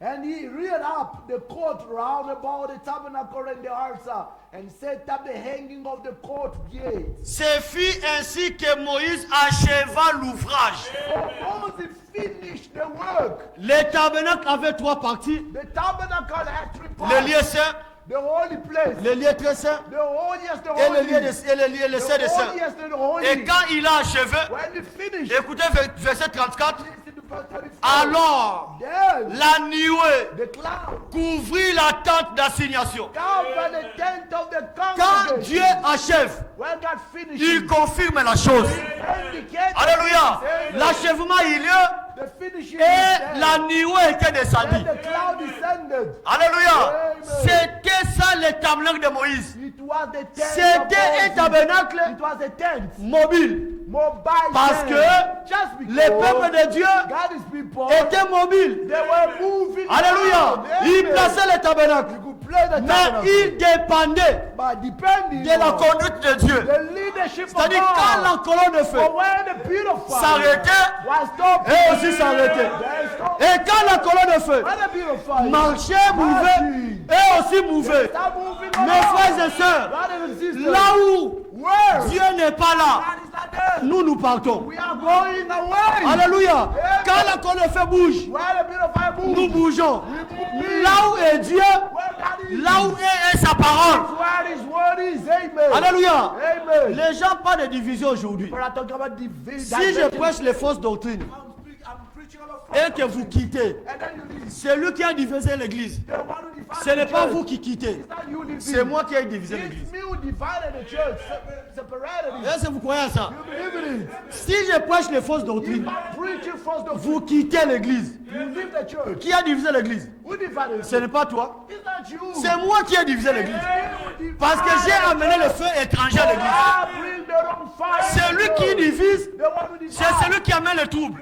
And he reared up the court round about the tabernacle and the altar, and set up the hanging of the court gate. Ce fut ainsi que Moïse acheva l'ouvrage. So Moses finished the work. Le tabernacle avait 3 parties. The tabernacle had 3 Le parts. lieu saint, The holy place, le lieu très saint the holiest, the et le holy, lieu le saint des the saints. holiest and the holy. Et quand il a achevé, When he finished, écoutez verset 34, listen to verse 34. alors Then la nuée the cloud couvrit la tente d'assignation. covered the tent of the Quand congregation. Dieu achève, When God finished, il confirme la chose. indicated Alléluia. Amen. L'achèvement a eu lieu The finishing et is la there. nuée était descendue. When the cloud descended, Alléluia. Amen. C'était ça le tabernacle de Moïse. it was the tent C'était of un Moses. tabernacle It was a tent, mobile. mobile Parce tent. que Just because le peuple de Dieu God's people, était mobile. they were moving Alléluia. around. Il Amen. plaçait le tabernacle You could replace the Mais tabernacle. il dépendait By depending de la on conduite de Dieu. the leadership of C'est-à-dire quand God. la colonne de feu But when the pillar of fire s'arrêtait, was stopped, et aussi s'arrêtait. they stopped. Et quand la colonne de feu When the pillar of fire marchait, mouvait, et aussi mouvait. start moving Mes along, frères et sœurs, brothers and sisters, là où where Dieu n'est pas là, God is not there, nous partons. we are going away. Alléluia. Quand la colonne de feu bouge, Where the pillar of fire moves, nous bougeons. Là où est Dieu, where God is, là où est sa parole. where His word is. Amen. Alléluia. Amen. Les gens parlent de division aujourd'hui. We're not talking about Si je prêche les fausses doctrines I'm preaching about et que vous quittez, and then you leave. c'est lui qui a divisé l'église. The one who divided Ce n'est the pas church. vous qui quittez. It's not you leaving. C'est moi qui ai divisé l'église. It's me who divided the church, separated it. Est-ce que vous croyez à ça? You believe in it. Si je prêche les fausses If doctrines, I'm preaching false doctrine, vous quittez l'église. you leave the church. Qui a divisé l'église? Who divided the Ce church? n'est pas toi. It's not you. C'est moi qui ai divisé l'église. You Parce que j'ai amené le feu étranger à l'église. I bring the wrong fire. C'est lui qui divise. The one who divides. C'est celui qui amène le trouble.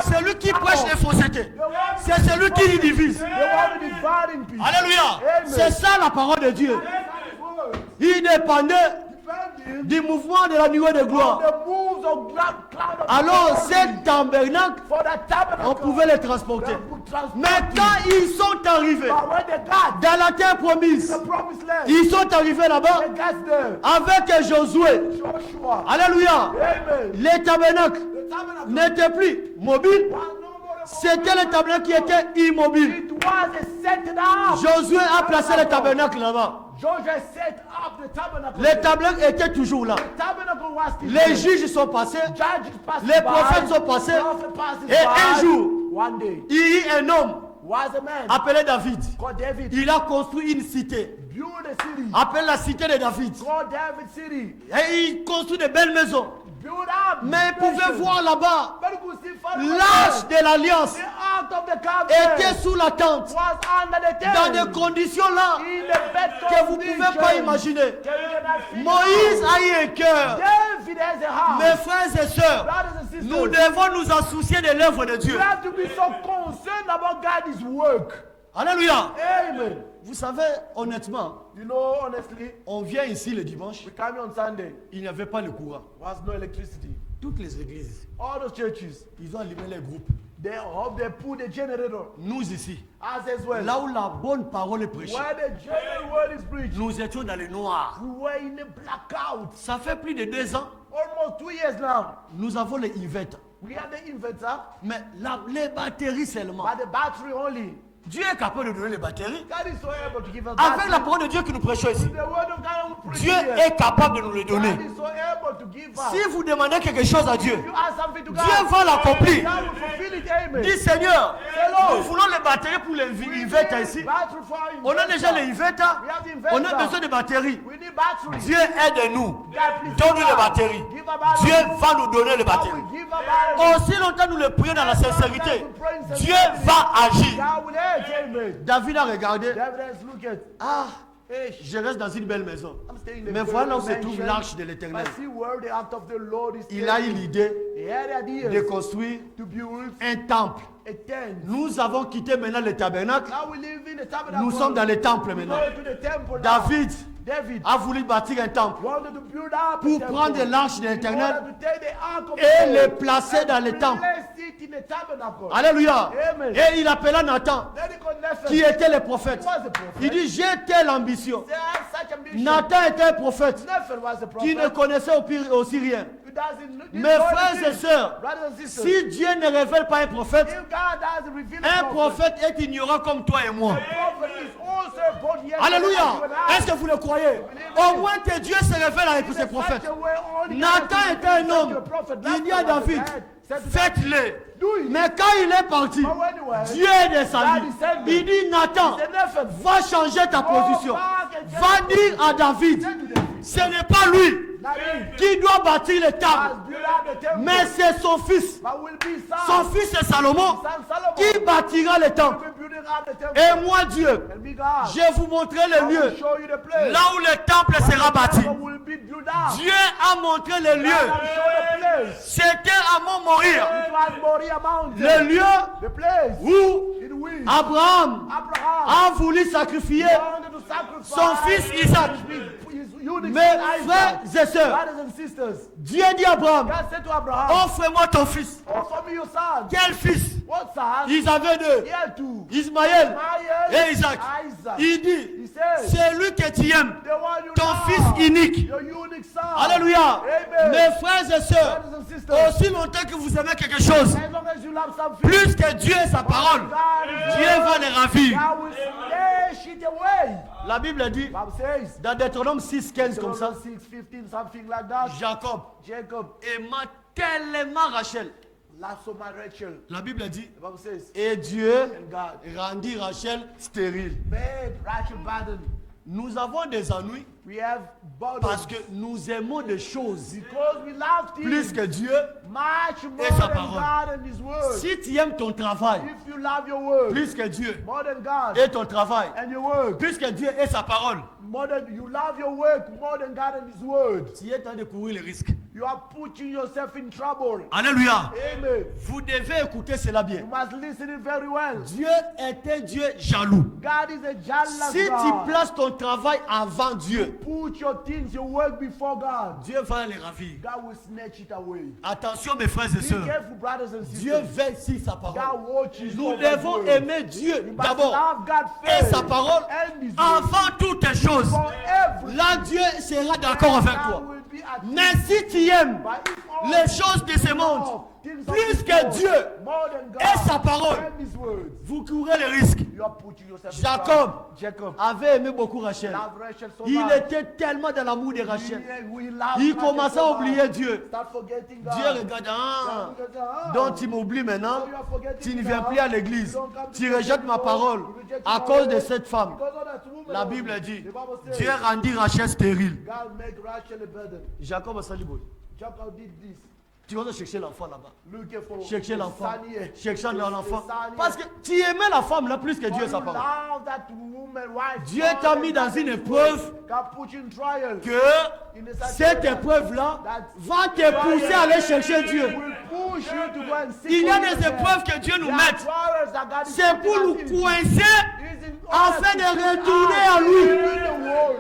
C'est lui qui prêche les faussetés. C'est celui qui divise. The one who divides in peace. Alléluia. Amen. C'est ça la parole de Dieu. That's His word. Il dépendait Depending du mouvement de la nuée de on gloire. the moves of cloud of Alors, glory. cet tabernacle, For the tabernacle, on pouvait les transporter. they could transport Mais it. quand ils sont arrivés But when they got dans la terre promise, the promised land, ils sont arrivés là-bas they got there. avec Josué. Joshua. Alléluia. Amen. Les tabernacles The tabernacle n'étaient plus mobiles. was no more a C'était le tabernacle qui était immobile. It was a set up. Josué a placé le tabernacle là-bas. Joshua set up the tabernacle. Le tabernacle était toujours là. The tabernacle was still Les there. juges sont passés. Judges passed Les by. prophètes sont passés. Prophets passed Et un by. jour, One day, il y a un homme was a man appelé David. called David. Il a construit une cité, Built a city appelée la cité de David. called David City. Et il construit de belles maisons. Built up. Mais il pouvait voir là-bas, But you could see far away. l'arche de l'alliance The ark of the covenant était sous la tente, was under the tent. dans des conditions là In the bed que vous ne pouvez pas imaginer. Moïse a eu un cœur. David has a heart. Mes frères et sœurs, Brothers and sisters, nous devons nous associer de l'œuvre de Dieu. you have to be so concerned about God's work. Alléluia. Amen. Vous savez, honnêtement, You know, honestly, on vient ici le dimanche, we come here on Sunday. il n'y avait pas le courant. Was no electricity. Toutes les églises, All those churches, ils ont allumé les groupes. they hope they put the generator. Nous ici, Us as well. là où la bonne parole est prêchée, Where the genuine word is preached, nous étions dans le noir. we were in a blackout. Ça fait plus de 2 ans, Almost 2 years now. nous avons les inverters. We have the inverter, Mais les batteries seulement. but the battery only. Dieu est capable de donner les batteries. God is so able to give us Avec battery. la parole de Dieu que nous prêchons ici, The word of God will preach Dieu here. est capable de nous le God donner. is so able to give us. Si vous demandez quelque chose à Dieu, You ask something to God, Dieu va l'accomplir. God will fulfill it. Amen. Dis Seigneur, Lord. nous voulons les batteries pour les inverters ici. Battery for our On a inverter. déjà les inverters, We have the inverter. on a besoin de batteries. We need batteries. Dieu aide-nous. God, please Donne-nous give les us. batteries. Give us batteries. Dieu va nous donner les God batteries. will give us batteries. Aussi longtemps nous le prions dans la sincérité, Dieu va agir. God will aid. Amen. David a regardé, David has looked at. ah, je reste dans une belle maison. I'm staying in the Mais very voilà où se mansion. trouve l'arche de l'Éternel. But see where the act of the Lord is. Il a eu standing. l'idée He had ideas de construire to build un temple. a tent. Nous avons quitté maintenant le tabernacle. Now we live in the tabernacle. Nous sommes dans le temple We maintenant. go to the temple now. David David a voulu bâtir un temple wanted to build up pour a temple. prendre l'arche de In l'Éternel order to take the ark of et the le Lord placer dans le and temple. place it in the tabernacle. Alléluia. Amen. Et il appela Nathan, Then he called Nephi. qui était le prophète. He was a prophet. Il dit, j'ai telle ambition. They had such ambition. Nathan était un prophète Nephi was a prophet. qui ne connaissait aussi rien. Who doesn't- Mes didn't know frères anything. et sœurs, Brothers and sisters, si Dieu ne révèle pas un prophète, if God doesn't reveal un a prophet, prophète est ignorant comme toi et moi. the prophet is also born yesterday Alléluia. as you and I. Est-ce que vous le croyez? Au moins que Dieu se révèle avec ses prophètes. Nathan était un homme. Il dit à David, faites-le. Mais quand il est parti, Dieu est descendu. Il dit, Nathan, va changer ta position. Va dire à David, ce n'est pas lui qui doit bâtir le temple, mais c'est son fils. Son fils c'est Salomon qui bâtira le temple. Et moi Dieu, je vais vous montrer le lieu là où le temple sera bâti. Dieu a montré le lieu. C'était à Mont Moriah, le lieu où Abraham Abraham a voulu sacrifier wanted to sacrifice son fils Isaac. his unique Mes son frères Isaac. et sœurs, Brothers and sisters, Dieu dit à Abraham, God said to Abraham, offre-moi ton fils. offer me your son. Quel fils? What son? Ils avaient deux, He had two. Ismaël Ismael, et Isaac. Isaac. Il dit, He said, c'est lui que tu aimes, the one you ton love, fils unique. your unique son. Alléluia. Amen. Mes frères et sœurs, Brothers and sisters, aussi longtemps que vous aimez quelque chose, as long as you love something, plus que Dieu et sa parole, Dieu va les ravir. God will snatch it away. La Bible dit, Bible says, dans Deutéronome 6, 15 comme ça, 6:15, something like that. Jacob Jacob aima tellement Rachel. loved so much Rachel. La Bible dit, The Bible says, et Dieu and God rendit Rachel stérile. made Rachel barren. Nous avons des ennuis We have parce burdens que nous aimons des choses because we love plus things que Dieu. much more et sa than parole. God and His word. Si tu aimes ton travail If you love your word plus que Dieu more than God et ton travail and your word, plus que Dieu et sa parole, more than you love your work more than God and His word, tu es en train de courir le risque. you are putting yourself in trouble. Alléluia. Amen. Vous devez écouter cela bien. You must listen it very well. Dieu est un Dieu jaloux. God is a jealous Si tu God. places ton travail avant Dieu, Put your things, your work before God. Dieu va les ravir. God will snatch it away. Attention mes frères et Be sœurs, careful, brothers and Dieu sisters. veille sur sa God parole. watches Nous over His devons word. aimer Dieu You must d'abord love God et first sa parole and His word. avant toutes les choses. For everything. Là, Dieu sera d'accord avec God toi. will be at Mais si tu aimes But if all les choses de ce monde things of plus this que world, Dieu more than God et sa parole, and His words, vous courez le risque. you are putting yourself in Jacob trouble. Jacob avait aimé beaucoup Rachel. loved Rachel so Il much. était tellement dans l'amour de Rachel. We love Il Rachel commençait so à much. oublier Dieu. Start forgetting God. Dieu regarde, ah, God regarde, ah, donc tu m'oublies maintenant. you are forgetting Tu ne God. viens plus à l'église. You don't come to Tu church rejettes ma anymore. parole You reject à my cause de word. cette femme. Because of that woman La only. Bible dit, The Bible says, Dieu rendit Rachel stérile. God make Rachel a burden. Jacob a sali boy. Jacob did this. Tu vas chercher l'enfant là-bas. Looking for Chercher l'enfant. son here. Chercher l'enfant. Son here. Parce que tu aimais la femme là plus que For Dieu et sa you parole. love that woman, wife, Dieu more t'a than mis dans God une and His épreuve word. God put you in trial. que In the such cette way épreuve-là that va te pousser à aller chercher Dieu. will push you to go and seek Il y a for des yourself. épreuves que Dieu nous There are met. trials that God is C'est putting pour us nous in. coincer It is in order afin to de keep retourner us à lui. in the world.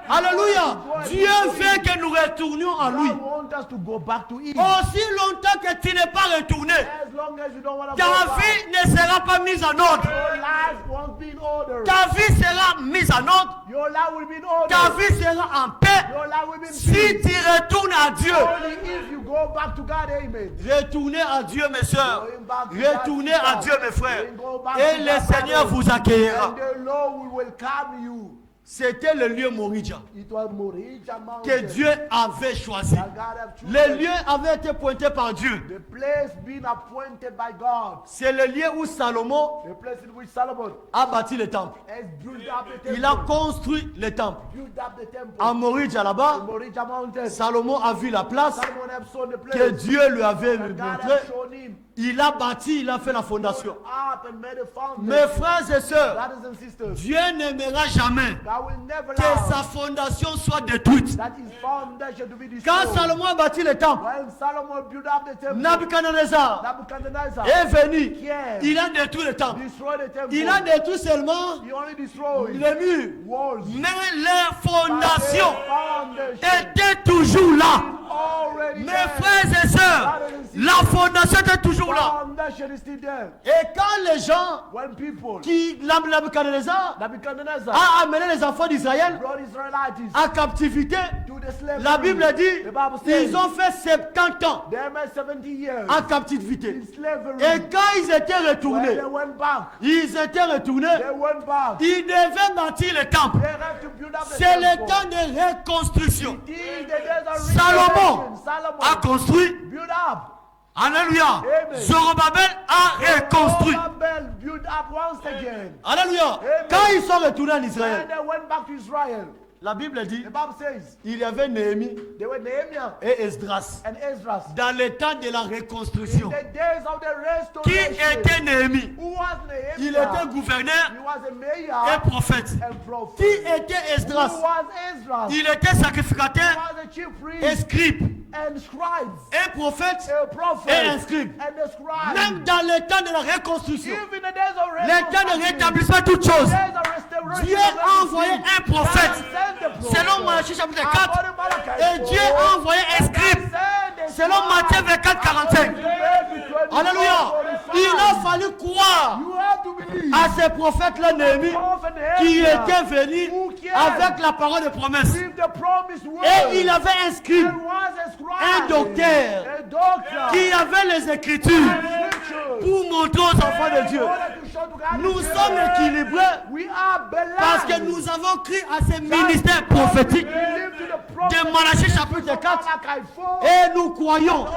Alléluia. Dieu veut que nous retournions à lui. God wants us to go back to Him. Aussi longtemps que tu n'es pas retourné, As long as you don't want to go ta back, vie ne sera pas mise en ordre. your life won't be in order. Ta vie sera mise en ordre. Your life will be in order. Ta vie sera en paix Your life will be in si peace. tu retournes à Dieu. Only if you go back to God. Amen. Retournez à Dieu, mes soeurs. Going back to God, Retournez à Dieu, mes frères. Go back Et to le God, Seigneur brothers. vous accueillera. And the Lord will welcome you. C'était le lieu Morija It was Moriah Mountain que Dieu avait choisi. that God have chosen. Le lieu avait été pointé par Dieu. The place being appointed by God. C'est le lieu où Salomon The place in which Solomon a bâti le temple. has built up the temple. Il a construit le temple. Built up the temple. À Morija là-bas, Moriah Mountain. Salomon a vu la place Solomon have shown the place. que Dieu lui avait that God montrée. have shown him. Il a bâti, il a fait la fondation. Up and made a foundation. Mes frères et sœurs, Brothers and sisters, Dieu n'aimera jamais God will never que allow sa fondation soit détruite. that his foundation to be destroyed. Quand Salomon a bâti le temple, When Solomon built up the temple, Nabuchodonosor Nebuchadnezzar est venu. came, Il a détruit le temple. destroyed the temple. Il a détruit seulement He only destroyed les murs. walls. Mais les But fondations the foundation étaient toujours là. already Mes there. frères et sœurs, la fondation était toujours là. Foundation is still there. Et quand les gens When people, qui, Nabuchodonosor Nebuchadnezzar a amené les enfants d'Israël brought Israelites à captivité, to the slavery, la Bible dit, the Bible says, ils ont fait 70 ans they made 70 years en captivité. in slavery. Et quand ils étaient When retournés, they went back, ils went back. ils devaient bâtir le temple. They have to build up the C'est le temple. temps de reconstruction. It is the days of Salomon restoration. Salomon a construit. built up. Alléluia. Amen. Zorobabel a reconstruit. Zerubbabel built up once again. Alléluia. Amen. Quand ils sont retournés en And Israël, they went back to Israel. la Bible dit, The Bible says il y avait Néhémie they were Nehemiah et Esdras and Ezra. dans le temps de la In reconstruction. the days of the Qui restoration. était Néhémie? Who was Nehemiah? Il était gouverneur He was a et mayor prophète. and prophet. Qui était Who Esdras? was Ezra? Il était He sacrificateur was a chief priest et scribe. and scribes, un prophète a prophet, et un scribe. and a scribe. Même dans le temps de la reconstruction, Even the days of les temps de reconstruction, rétablissement de toutes choses, days of restoration, Dieu a envoyé un prophète selon Malachie chapitre 4 et Dieu a envoyé un scribe selon Matthieu 24, 45. Alléluia. Il a fallu croire You have to believe à ces prophètes-là, Néhémie, qui étaient venus avec la parole de promesse. with the promised word. Et il avait un scribe, There was a scribe, un docteur, a doctor, qui avait les Écritures scriptures, pour montrer aux enfants de Dieu. in order to show to God Nous the sommes children. équilibrés We are balanced. parce que nous avons cru à ces ministères prophétiques We live to the promise de Malachie chapitre 4 Malachi 4. et nous croyons Also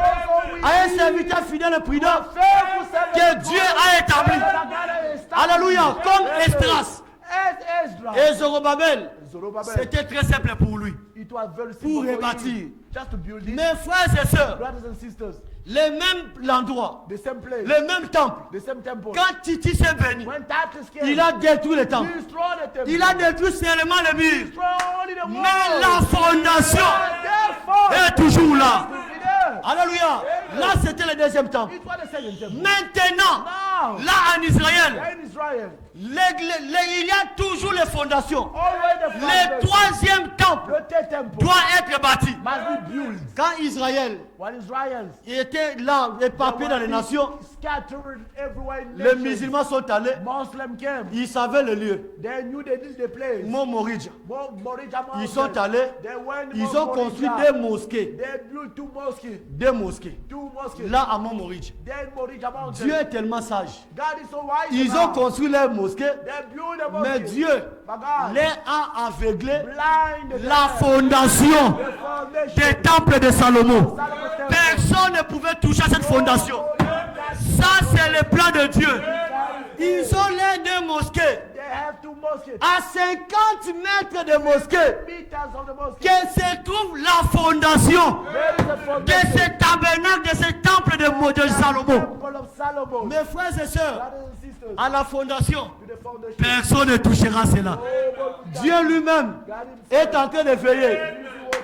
we à un believe serviteur fidèle et prudent faithful servant que of Dieu God a établi. that God has established. Alléluia, comme Amen. Esdras As Ezra. et Zorobabel. Zerubbabel. C'était très simple pour lui. It was very simple Pour for rebâtir. him just to build it. Mes frères et sœurs, Brothers and sisters, les mêmes endroits, the same place, le même temple. the same temple. Quand Titi s'est venu, When Titus came, il a détruit le he temple. destroyed the temple. Il a détruit seulement le mur. Destroyed only the Mais wall. la fondation Therefore, est toujours là. to be there. Alléluia. Là, c'était le deuxième temple. It was the second temple. Maintenant, Now, là en Israël, in Israel, il y a toujours les fondations. already the Le foundation, troisième temple the third temple doit être bâti. must be built. Quand Israël When Israel était là, éparpillé dans les nations, scattered everywhere in les nations, musulmans sont allés, Muslims came. ils savaient le lieu. They knew they did the place. Mont Morija. Morija Ils Mountain. sont allés, They went ils Mount ont construit Morija. des mosquées. They built two mosques. Des mosquées. Two mosques. Là à Mont Morija. Then Morija Mountain. Dieu est tellement sage. God is so wise. Ils now. ont construit leurs mosquées, They built the mosque. mais Dieu But God les a aveuglés blind la them. fondation The foundation. des temples de Salomon. Solomon's temple. Personne ne pouvait toucher à cette fondation. Ça, c'est le plan de Dieu. Ils ont les deux mosquées. They have two mosques. À 50 mètres de mosquée, Meters of the mosque. que se trouve la fondation There is a de foundation. ce tabernacle, de ce temple de Salomon. Temple of Solomon. Mes frères et sœurs, Brothers and sisters. à la fondation, To the foundation. personne ne touchera cela. Dieu lui-même est en train de veiller.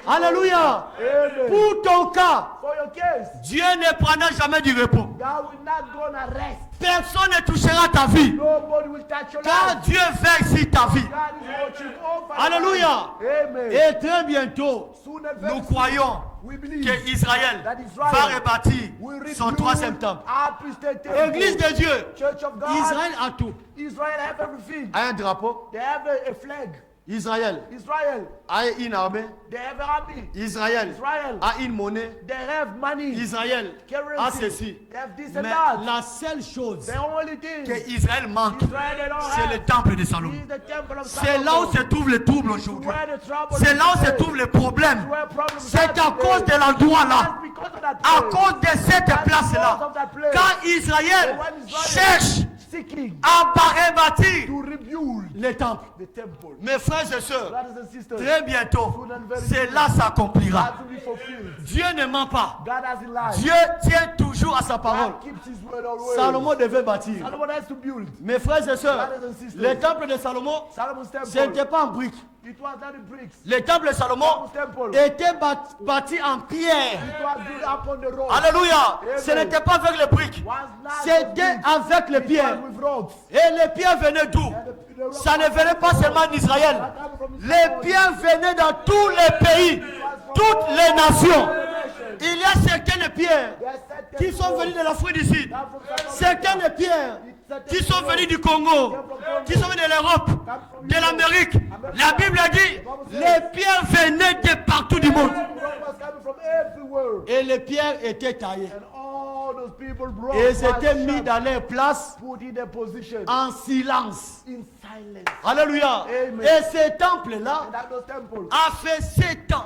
Alléluia. Amen. Pour ton cas, For your case, Dieu ne prendra jamais du repos. God will not gonna rest. Personne ne touchera ta vie. Nobody will touch your Car life. Dieu veille sur ta vie. God is watching over. Alléluia. Amen. Et très bientôt, Soon and very nous soon, croyons we believe que Israël that Israel va rebâtir will son rebuild troisième temple. apostate temple. Église de Dieu, Church of God. Israël a tout. Israel have everything. A un drapeau. They have a flag. Israël Israel, a une armée. they have a army. Israël Israel, a une monnaie. they have money. Israël a Currency. ceci. They have this and Mais that. la seule chose The only thing que Israël manque, Israel they don't c'est le have temple de Salomon. is the temple of C'est là où Solomon. se trouve le trouble aujourd'hui. Where the trouble C'est is là où se today. trouve le problème. Where problems C'est are à today. cause de l'endroit là. That's because of that À place. cause de cette That's place-là. because of that place. Quand Israël When Israel cherche seeking à rebâtir to rebuild les temples, the temple. mes frères et sœurs, Brothers and sisters, très bientôt, cela s'accomplira. that will be fulfilled. Dieu ne ment pas. God has in life. Dieu tient toujours à sa parole. God keeps his word always. Salomon devait bâtir. Solomon has to build. Mes frères et sœurs, Brothers and sisters, le temple de Salomon, Solomon's temple. ce n'était pas en briques. It was not in bricks. Le temple de Salomon Solomon's temple. était bâti en pierre. It was built upon the rock. Alléluia. Amen. Ce n'était pas avec les briques. Was not C'était with bricks. avec les It pierres. was with rocks. Et les pierres venaient d'où? Ça ne venait pas seulement d'Israël. Les pierres venaient dans tous les pays, toutes les nations. Il y a certaines pierres qui sont venues de l'Afrique du Sud, certaines pierres qui sont venues du Congo, qui sont venues de l'Europe, de l'Amérique. La Bible a dit, les pierres venaient de partout du monde. Rock was coming from everywhere. Et les pierres étaient taillées. And all those people brought Et elles étaient was mises dans leur place put in their position en silence. in silence. Alléluia. Amen. Et ce temple-là And that those temples a fait 7 ans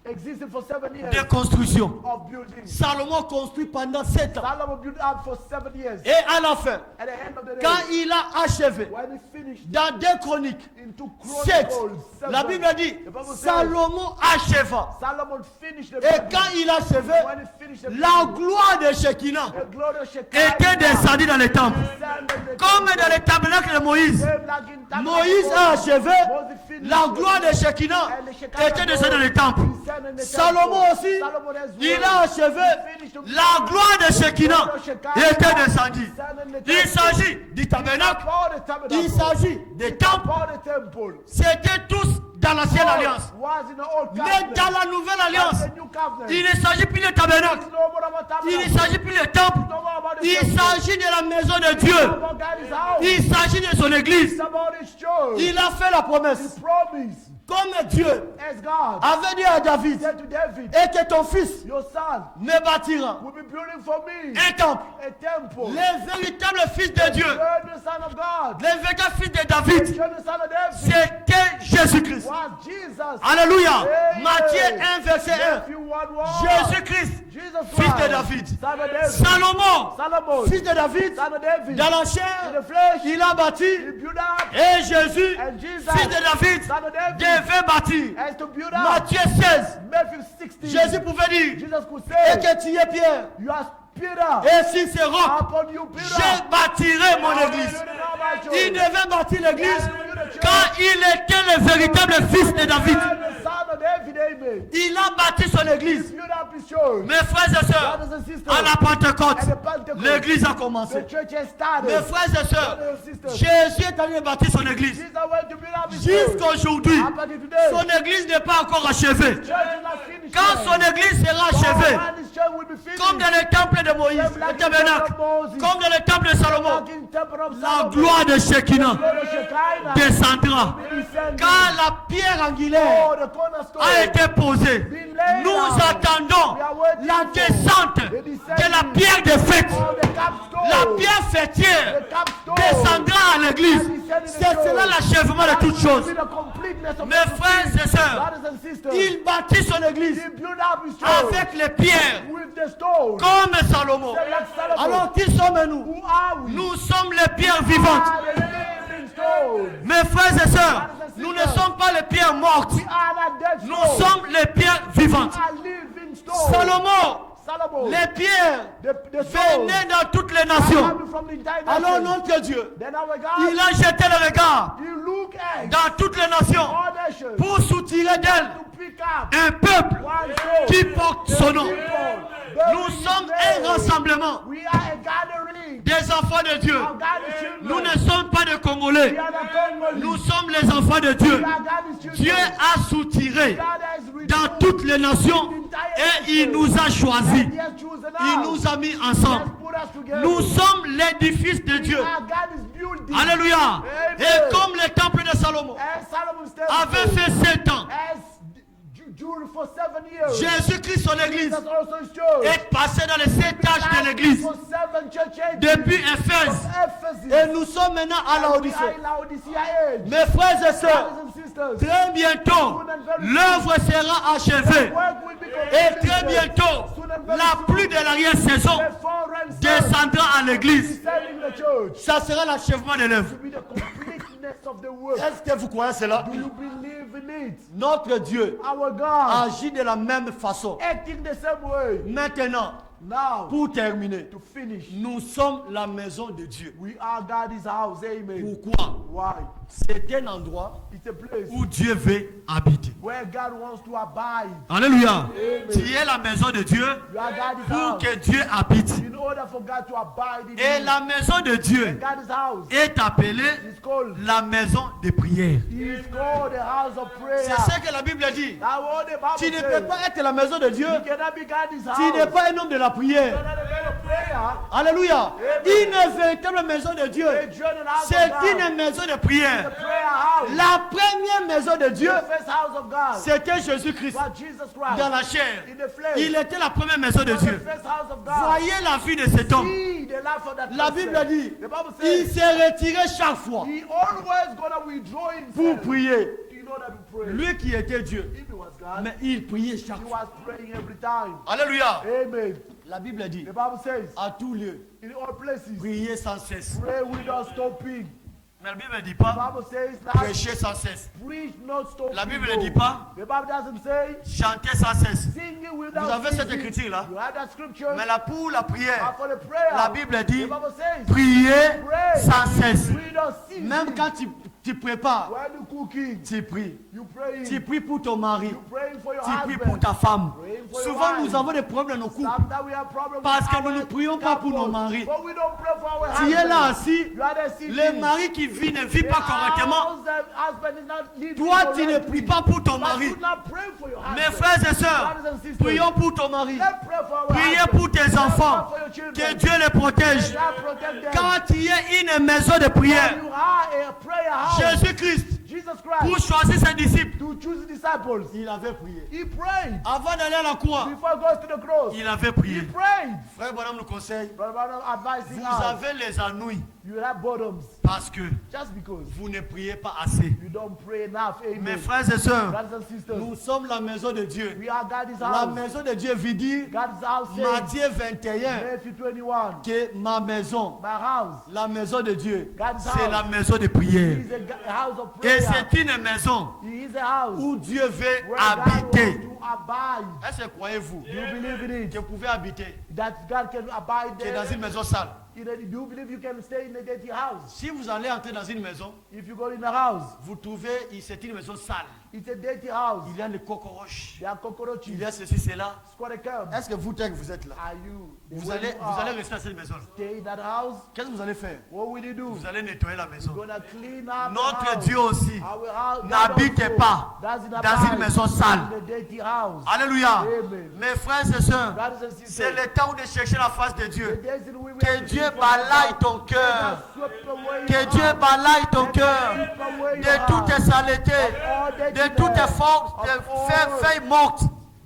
existed for 7 years de construction. of building. Salomon construit pendant 7 ans. Solomon built up for 7 years. Et à la fin, At the end of the day, quand il a achevé, when he finished dans 2 Chroniques into 7, Chronicles, la Bible a dit, the Bible says, Salomon acheva. Solomon finished the Et building. quand il achevé, When he finished the la building, gloire de Shekinah the glory of Shekinah était descendue dans le temple. descended the Comme temple. dans le tabernacle de Moïse. Same like in tabernacle Moïse a Moses. achevé, Moses finished la gloire de Shekinah and the Shekinah était descendue dans le temple. Salomon aussi, il a achevé la gloire de Shekinah était descendue. Il s'agit du tabernacle, il s'agit des temples. C'était tous dans l'ancienne alliance. Mais dans la nouvelle alliance, il ne s'agit plus du tabernacle, il ne s'agit plus du temple, il s'agit de la maison de Dieu, il s'agit de son église. Il a fait la promesse. Comme Dieu avait dit à David, et que ton fils me bâtira un temple. Les véritables fils de Dieu, les véritables fils de David, c'était Jésus-Christ. Alléluia. Matthieu 1 verset 1. Jésus-Christ, fils de David. Salomon, fils de David, dans la chair, il a bâti. Et Jésus, fils de David, devait bâtir. Matthieu 16. Jésus pouvait dire, et que tu es Pierre, et si c'est roc, je bâtirai mon église. Il devait bâtir l'église quand il était le véritable fils de David. Il a bâti son église. Mes frères et sœurs, à la Pentecôte, l'église a commencé. Mes frères et sœurs, Jésus est allé bâtir son église. Jusqu'à aujourd'hui, son église n'est pas encore achevée. Quand son église sera achevée, comme dans le temple de Moïse, le tabernacle, comme dans le temple de Salomon, la gloire de Shekinah descendra. Quand la pierre angulaire a été posée, nous attendons la descente de la pierre de fête. La pierre fêtière descendra à l'église. C'est cela l'achèvement de toutes choses. Mes frères et sœurs, il bâtit son église avec les pierres comme Salomon. Alors qui sommes-nous? Nous sommes les pierres vivantes. Mes frères et sœurs, nous ne sommes pas les pierres mortes. Nous sommes les pierres vivantes. Salomon, les pierres venaient dans toutes les nations. Alors notre Dieu, il a jeté le regard dans toutes les nations pour soutirer d'elle un peuple qui porte son nom. Nous sommes un rassemblement des enfants de Dieu. Nous ne sommes pas des Congolais. Nous sommes les enfants de Dieu. Dieu a soutiré dans toutes les nations et il nous a choisis. Il nous a mis ensemble. Nous sommes l'édifice de Dieu. Alléluia. Et comme le temple de Salomon avait fait 7 ans, Jésus-Christ, son église, est passé dans les 7 âges de l'église. Depuis Éphèse. Et nous sommes maintenant à Laodicée. Mes frères et sœurs, très bientôt, l'œuvre sera achevée. Et très bientôt, la pluie de l'arrière-saison descendra à l'église. Ça sera l'achèvement de l'œuvre. Est-ce que vous croyez cela? Notre Dieu agit de la même façon. Maintenant, pour terminer, nous sommes la maison de Dieu. Pourquoi? C'est un endroit où Dieu veut habiter. Alléluia. Tu es la maison de Dieu pour que Dieu habite. Et la maison de Dieu est appelée la maison de prière. C'est ce que la Bible dit. Tu ne peux pas être la maison de Dieu. Tu n'es pas un homme de la prière. Alléluia. Une véritable maison de Dieu, c'est une maison de prière. La première maison de Dieu, c'était Jésus-Christ dans la chair. Il était la première maison de Dieu. Voyez la vie de cet homme. La Bible dit, il s'est retiré chaque fois pour prier. Lui qui était Dieu, mais il priait chaque fois. Alléluia. La Bible dit, à tout lieu, priez sans cesse. Mais la Bible ne dit The pas Bible says that prêcher sans cesse. preach not stop La Bible ne people. dit pas The Bible doesn't say chanter sans cesse. sing Vous without avez cette ceasing. écriture-là. You have that scripture. Mais là, pour la But prière, for the prayer, la Bible dit the Bible says prier pray sans cesse. without ceasing. Même quand tu prépares, When you cooking, tu pries. you praying. Tu pries pour ton mari. You praying for your Tu pries husband. pour ta femme. Praying for your Souvent, wife. nous avons des problèmes dans nos couples. Sometimes we have problems Parce que with nous ne our prions pas pour nos couples, maris. but we don't pray for our Tu es là husbands. assis. You are there sitting. Le mari qui vit ne vit pas correctement. Husband is not living Toi, tu ne correctly. pries pas pour ton But mari. you not pray for your husband. Mes frères et sœurs, Brothers and sisters, prions pour ton mari. let's pray for our Priez husbands. pour tes Let's enfants. pray for your children. Que Dieu les protège. May God protect them. Quand tu es une maison de prière, You are a prayer house. Jésus-Christ, Jesus pour Christ, choisir ses disciples, to choose disciples, il avait prié. he prayed Avant d'aller à la croix, before he goes to the cross. il avait He prié. prayed. Frère Bonhomme nous conseille, Brother Branham advising vous us, avez les ennuis you have bottoms parce que just because vous ne priez pas assez. you don't pray enough. Mes Amen. frères et sœurs, Brothers and sisters, nous sommes la maison de Dieu. we are God's La house. maison de Dieu veut dire, God's house says, Matthieu 21, Matthew 21, que ma maison, my house la maison de Dieu, God's c'est la house maison de prière. is a house of Et prayer. c'est une maison He is a house où Dieu veut where God habiter. wants to abide. Est-ce que croyez-vous Do you believe in que it? vous pouvez habiter That God can abide que dans there? une maison sale? Do you believe you can stay in a dirty house? Si vous allez entrer dans une maison, If you go in a house, vous trouvez c'est une maison sale. it's a dirty house. Il y a les cockroaches. There are cockroaches. Il y a ceci, cela. Squatter come. Est-ce que vous, tel que vous êtes là, Are you? vous when allez, you vous are, allez rester dans cette maison? stay in that house. Qu'est-ce que vous allez faire? What will you do? Vous allez nettoyer la maison. Gonna clean up Notre the house. Dieu aussi Our house, God n'habite also pas doesn't dans abide une maison sale. in a dirty house. Alléluia. Amen. Mes frères et sœurs, Brothers and c'est sisters, le temps de chercher la face de the Dieu. days in which we Que have to Dieu seek for balaye God. ton cœur. Swept away Que your Dieu heart. balaye ton cœur Sweep away your de toutes heart. tes saletés, de toutes tes forces, de feuilles mortes,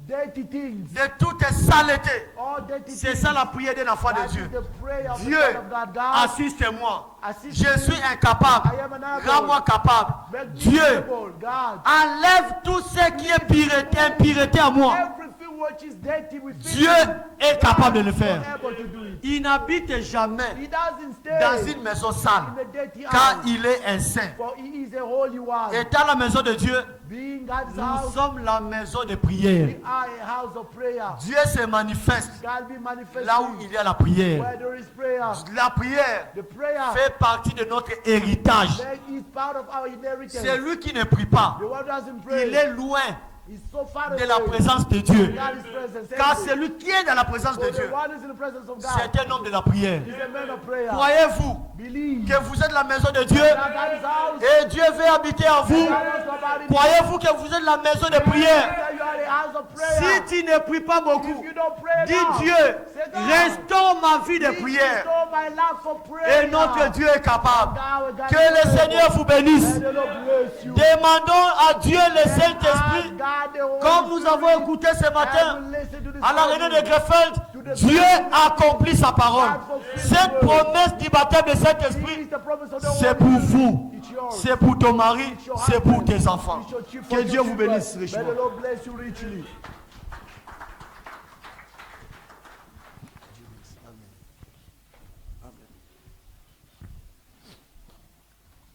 Dirty things. de toutes tes saletés. All dirty C'est things. ça la prière d'un enfant That de is Dieu. the prayer of the Dieu, Son of God. God, assiste-moi. assist Je me. suis incapable. I am unable. Rends-moi capable. Make me Dieu, able. God, enlève tout ce qui est impureté à moi. everything which is dirty within Dieu you, est capable de le God is faire. able to do it. Il n'habite jamais He doesn't stay dans une maison sale, in a dirty car house, il est un saint. for he is a holy one. Étant la maison de Dieu, Being God's nous house, sommes la maison de prière. we are a house of prayer. Dieu se manifeste God be manifested là où il y a la prière. where there is prayer. La prière The prayer fait partie de notre héritage. that is part of our inheritance. Celui qui ne prie pas, The one who doesn't pray il est loin is so far de away. la présence de Dieu. God is present. Car celui qui est dans la présence de For the Dieu, one who is in the presence of God c'est un homme de la prière. is a man of prayer. Croyez-vous Believe que vous êtes la maison de Dieu that God is house. et Dieu veut habiter en vous? God wants to abide in you. Croyez-vous que vous êtes la maison de prière? That you are a house of Si prayer. tu ne pries pas beaucoup, If you don't pray dis now, Dieu, say God, restaure ma vie de please prière. restore my life for prayer. Et notre Dieu est capable. God, Que le Seigneur vous bénisse. May the Lord bless you. Demandons à Dieu le Ask Saint-Esprit, God, the Holy comme nous avons Spirit, écouté ce matin and listen to this à la réunion de sermon. Greffeld, Dieu accomplit sa parole. Cette promesse du baptême de This Saint-Esprit, is the promise of the c'est Holy pour Spirit. vous, It's yours. c'est pour ton mari, It's your c'est pour husband. tes enfants. It's your chief for Que your Dieu vous children. bénisse May richement. the Lord bless you richly.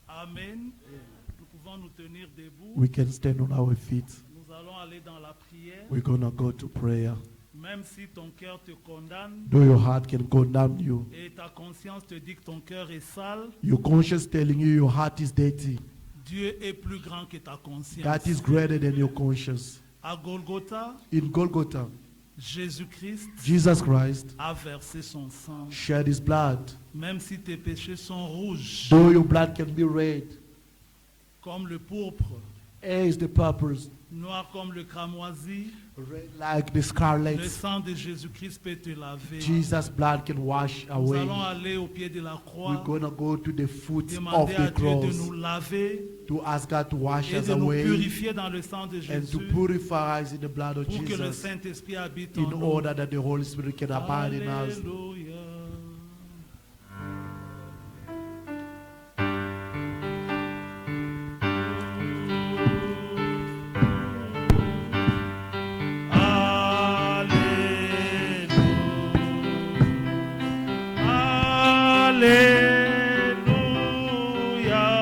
Amen. Nous pouvons nous tenir debout. We can stand on our feet. Nous allons aller dans la prière. We're going to go to prayer. Même si ton cœur te condamne Though your heart can condemn you, et ta conscience te dit que ton cœur est sale, your conscience telling you your heart is dirty. Dieu est plus grand que ta conscience. God is greater than your conscience. À Golgotha, In Golgotha, Jésus-Christ Jesus Christ a versé son sang. shed his blood. Même si tes péchés sont rouges, Though your blood can be red, comme le pourpre, as the purpose, noir comme le cramoisi, red like the le scarlet, sang de Jésus-Christ peut te laver. Jesus' blood can wash Nous away. allons aller au pied de la croix, We're going to go to the foot of demander à the Dieu de cross nous laver to ask God to wash et us de nous away purifier dans le sang de and to Jésus purify us in the blood of pour que le Jesus Saint-Esprit habite in en nous. order that the Holy Spirit can abide in us. Alléluia. Alléluia.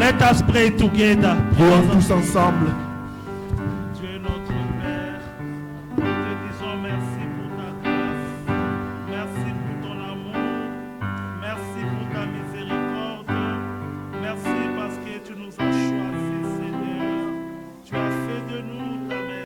Let us pray together. Prions tous ensemble.